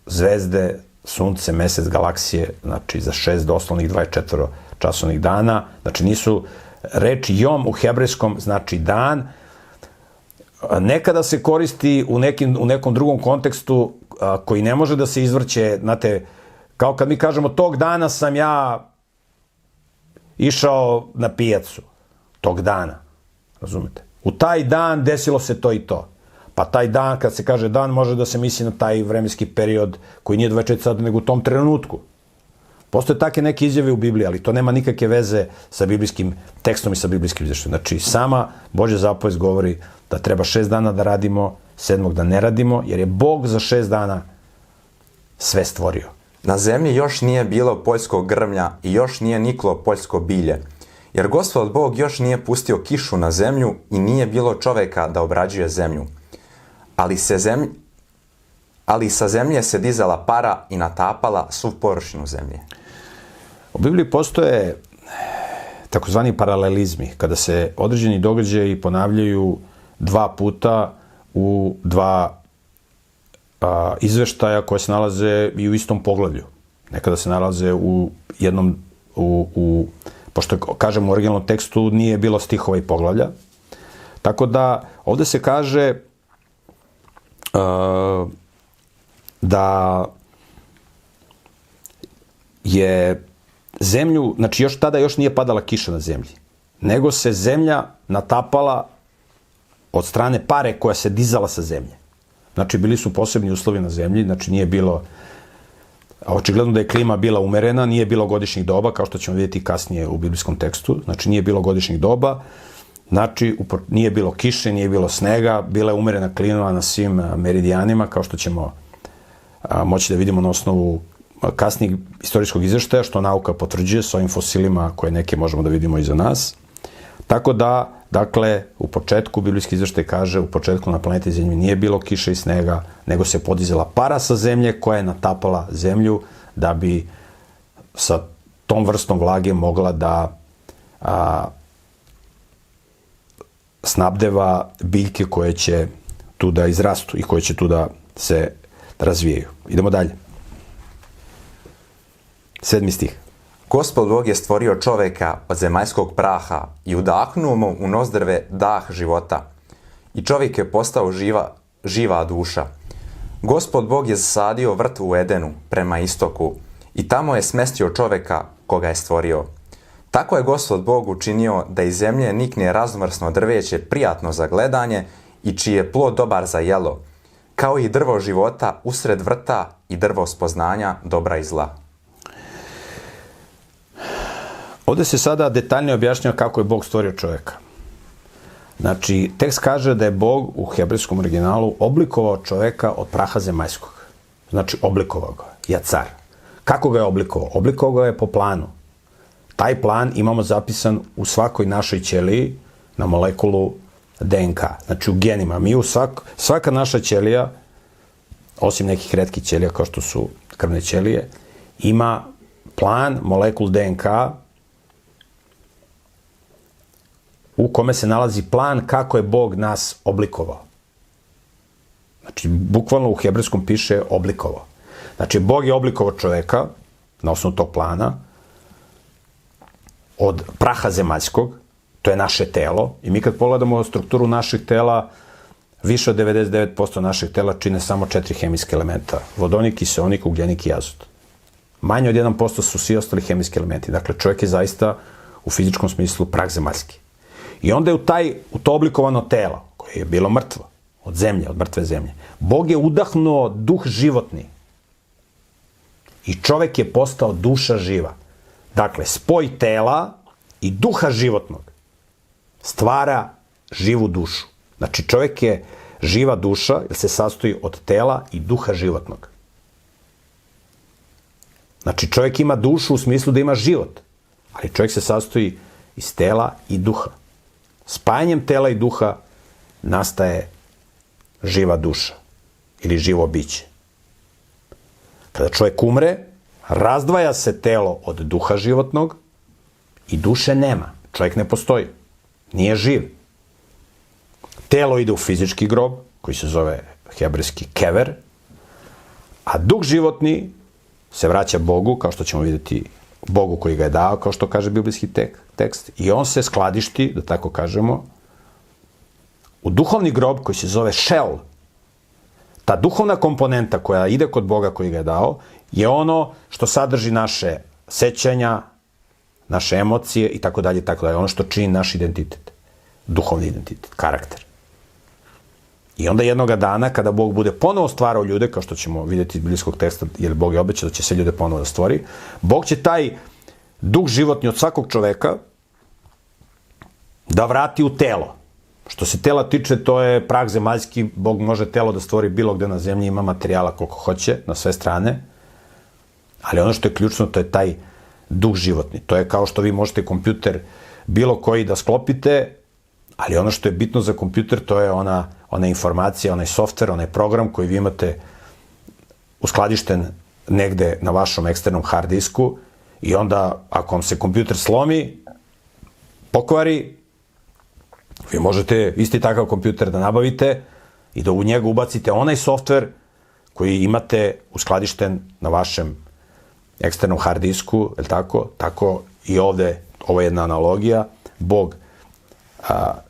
B: zvezde, sunce, mesec, galaksije, znači za 6 doslovnih 24-časovnih dana. Znači nisu reč jom u hebrejskom znači dan. Nekada se koristi u nekom drugom kontekstu koji ne može da se izvrće, znate, kao kad mi kažemo tog dana sam ja išao na pijacu. Tog dana. Razumete? U taj dan desilo se to i to. Pa taj dan, kad se kaže dan, može da se misli na taj vremenski period koji nije 24 sata, nego u tom trenutku. Postoje takve neke izjave u Bibliji, ali to nema nikakve veze sa biblijskim tekstom i sa biblijskim izveštajem. Znači, sama Božja zapovest govori da treba 6 dana da radimo, 7. da ne radimo, jer je Bog za 6 dana sve stvorio.
A: Na zemlji još nije bilo poljskog grmlja i još nije niklo poljsko bilje, jer Gospod Bog još nije pustio kišu na zemlju i nije bilo čoveka da obrađuje zemlju. Ali sa zemlje se dizala para i natapala svu površinu zemlje.
B: U Bibliji postoje takozvani paralelizmi, kada se određeni događaji ponavljaju 2 puta u 2 izveštaja koje se nalaze i u istom poglavlju. Nekada se nalaze u jednom, pošto kažem u originalnom tekstu nije bilo stihova i poglavlja. Tako da ovdje se kaže da je zemlju, znači tada još nije padala kiša na zemlji, nego se zemlja natapala od strane pare koja se dizala sa zemlje. Znači bili su posebni uslovi na zemlji, znači nije bilo, očigledno da je klima bila umerena, nije bilo godišnjih doba, kao što ćemo vidjeti kasnije u biblijskom tekstu, znači nije bilo godišnjih doba, znači nije bilo kiše, nije bilo snega, bila je umerena klima na svim meridijanima, kao što ćemo moći da vidimo na osnovu kasnijeg istorijskog izveštaja, što nauka potvrđuje s ovim fosilima koje neke možemo da vidimo iza nas. Tako da, dakle, u početku, biblijski izveštaj kaže, u početku na planeti Zemlji nije bilo kiše i snega, nego se podizala para sa zemlje koja je natapala zemlju da bi sa tom vrstom vlage mogla da snabdeva biljke koje će tu da izrastu i koje će tu da se razvijaju. Idemo dalje. 7. stih.
A: Gospod Bog je stvorio čoveka od zemaljskog praha i udahnuo mu u nozdrve dah života. I čovjek je postao živa duša. Gospod Bog je zasadio vrt u Edenu prema istoku i tamo je smestio čoveka koga je stvorio. Tako je Gospod Bog učinio da iz zemlje nikne raznovrsno drveće prijatno za gledanje i čiji je plod dobar za jelo, kao i drvo života usred vrta i drvo spoznanja dobra i zla.
B: Ovdje se sada detaljnije objašnjava kako je Bog stvorio čovjeka. Znači, tekst kaže da je Bog u hebrejskom originalu oblikovao čovjeka od praha zemaljskog. Znači, oblikovao ga, jacar. Kako ga je oblikovao? Oblikovao ga je po planu. Taj plan imamo zapisan u svakoj našoj ćeliji na molekulu DNK, znači u genima. Mi svaka naša ćelija, osim nekih retkih ćelija kao što su krvne ćelije, ima plan, molekul DNK, u kome se nalazi plan kako je Bog nas oblikovao. Znači, bukvalno u hebrejskom piše oblikovao. Znači, Bog je oblikovao čoveka na osnovu tog plana od praha zemaljskog, to je naše telo, i mi kad pogledamo strukturu naših tela, više od 99% naših tela čine samo 4 hemijske elementa. Vodonik, kiseonik, ugljenik i azot. Manje od 1% su svi ostali hemijski elementi. Dakle, čovjek je zaista u fizičkom smislu prah zemaljski. I onda je u to oblikovano telo, koje je bilo mrtvo, od zemlje, od mrtve zemlje, Bog je udahnuo duh životni. I čovjek je postao duša živa. Dakle, spoj tela i duha životnog stvara živu dušu. Znači, čovjek je živa duša, jer se sastoji od tela i duha životnog. Znači, čovjek ima dušu u smislu da ima život, ali čovjek se sastoji iz tela i duha. Spajanjem tela i duha nastaje živa duša ili živo biće. Kada čovjek umre, razdvaja se telo od duha životnog i duše nema. Čovjek ne postoji. Nije živ. Telo ide u fizički grob, koji se zove hebrejski kever, a duh životni se vraća Bogu, kao što ćemo vidjeti, Bogu koji ga je dao, kao što kaže biblijski tekst, i on se skladišti, da tako kažemo, u duhovni grob koji se zove šel. Ta duhovna komponenta koja ide kod Boga koji ga je dao je ono što sadrži naše sećanja, naše emocije i tako dalje, ono što čini naš identitet, duhovni identitet, karakter. I onda jednoga dana, kada Bog bude ponovo stvarao ljude, kao što ćemo vidjeti iz biblijskog teksta, jer Bog je obećao da će sve ljude ponovo da stvori, Bog će taj duh životni od svakog čoveka da vrati u telo. Što se tela tiče, to je prah zemaljski, Bog može telo da stvori bilo gde na zemlji, ima materijala koliko hoće, na sve strane, ali ono što je ključno, to je taj duh životni. To je kao što vi možete kompjuter bilo koji da sklopite, ali ono što je bitno za kompjuter, to je ona informacija, onaj softver, onaj program koji vi imate uskladišten negde na vašom eksternom hard disku, i onda ako vam se kompjuter slomi, pokvari, vi možete isti takav kompjuter da nabavite i da u njega ubacite onaj softver koji imate uskladišten na vašem eksternom hard disku, je li tako? Tako i ovde, ovo je jedna analogija, Bog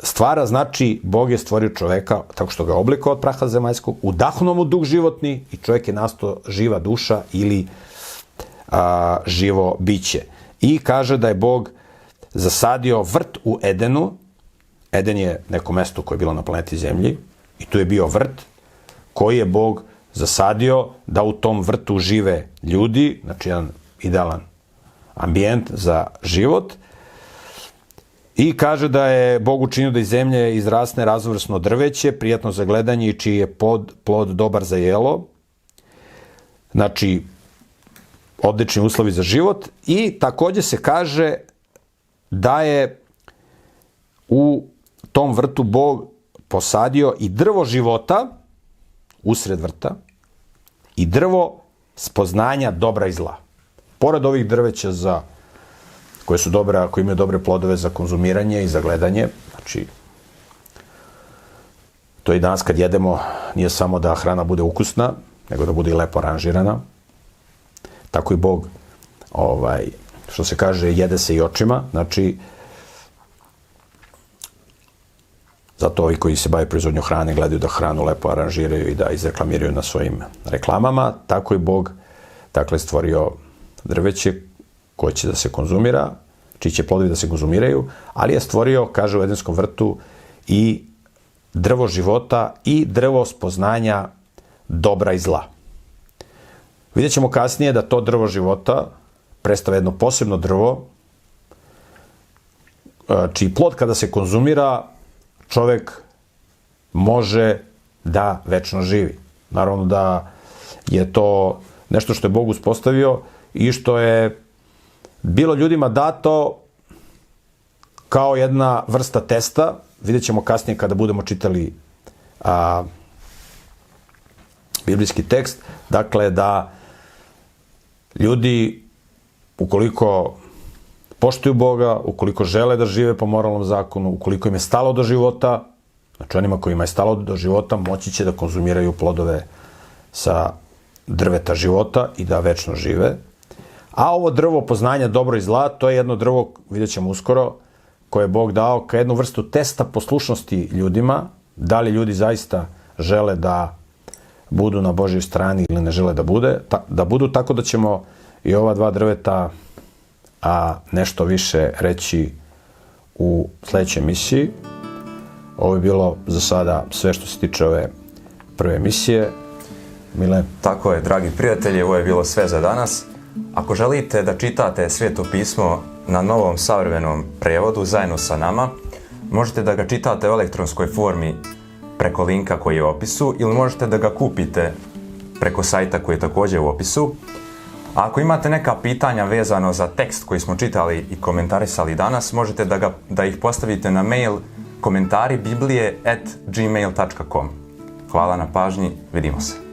B: stvara, znači Bog je stvorio čoveka tako što ga oblikovao od praha zemaljskog, udahnuo mu duh životni i čovjek je nastao živa duša ili živo biće. I kaže da je Bog zasadio vrt u Edenu. Eden je neko mesto koje je bilo na planeti Zemlji i tu je bio vrt koji je Bog zasadio da u tom vrtu žive ljudi, znači jedan idealan ambijent za život. I kaže da je Bog učinio da iz zemlje izrasne raznovrsno drveće, prijatno za gledanje i čiji je plod dobar za jelo. Znači, odlični uslovi za život. I takođe se kaže da je u tom vrtu Bog posadio i drvo života usred vrta i drvo spoznanja dobra i zla. Pored ovih drveća koje imaju dobre plodove za konzumiranje i za gledanje, znači to i danas kad jedemo nije samo da hrana bude ukusna, nego da bude i lepo aranžirana. Tako i Bog, što se kaže, jede se i očima, znači zato ovi koji se bave proizvodnjom hrane gledaju da hranu lepo aranžiraju i da izreklamiraju na svojim reklamama. Tako i Bog, dakle, stvorio drveće koje će da se konzumira, čiji će plodovi da se konzumiraju, ali je stvorio, kaže u Edenskom vrtu, i drvo života i drvo spoznanja dobra i zla. Vidjet ćemo kasnije da to drvo života predstavlja jedno posebno drvo, čiji plod kada se konzumira, čovek može da večno živi. Naravno da je to nešto što je Bog uspostavio i što je bilo ljudima dato kao jedna vrsta testa. Vidjet ćemo kasnije kada budemo čitali biblijski tekst. Dakle, da ljudi, ukoliko poštuju Boga, ukoliko žele da žive po moralnom zakonu, ukoliko im je stalo do života, znači onima kojima je stalo do života, moći će da konzumiraju plodove sa drveta života i da večno žive. A ovo drvo poznanja dobro i zla, to je jedno drvo, vidjet ćemo uskoro, koje je Bog dao kao jednu vrstu testa poslušnosti ljudima, da li ljudi zaista žele da budu na Božjoj strani ili ne žele da budu, tako da ćemo i ova dva drveta nešto više reći u sledećoj emisiji. Ovo je bilo za sada sve što se tiče ove prve emisije. Mile?
A: Tako je, dragi prijatelji, ovo je bilo sve za danas. Ako želite da čitate Sveto pismo na novom savremenom prevodu zajedno sa nama, možete da ga čitate u elektronskoj formi preko linka koji je u opisu ili možete da ga kupite preko sajta koji je također u opisu. A ako imate neka pitanja vezano za tekst koji smo čitali i komentarisali danas, možete da ih postavite na mail komentaribiblije@gmail.com. Hvala na pažnji, vidimo se.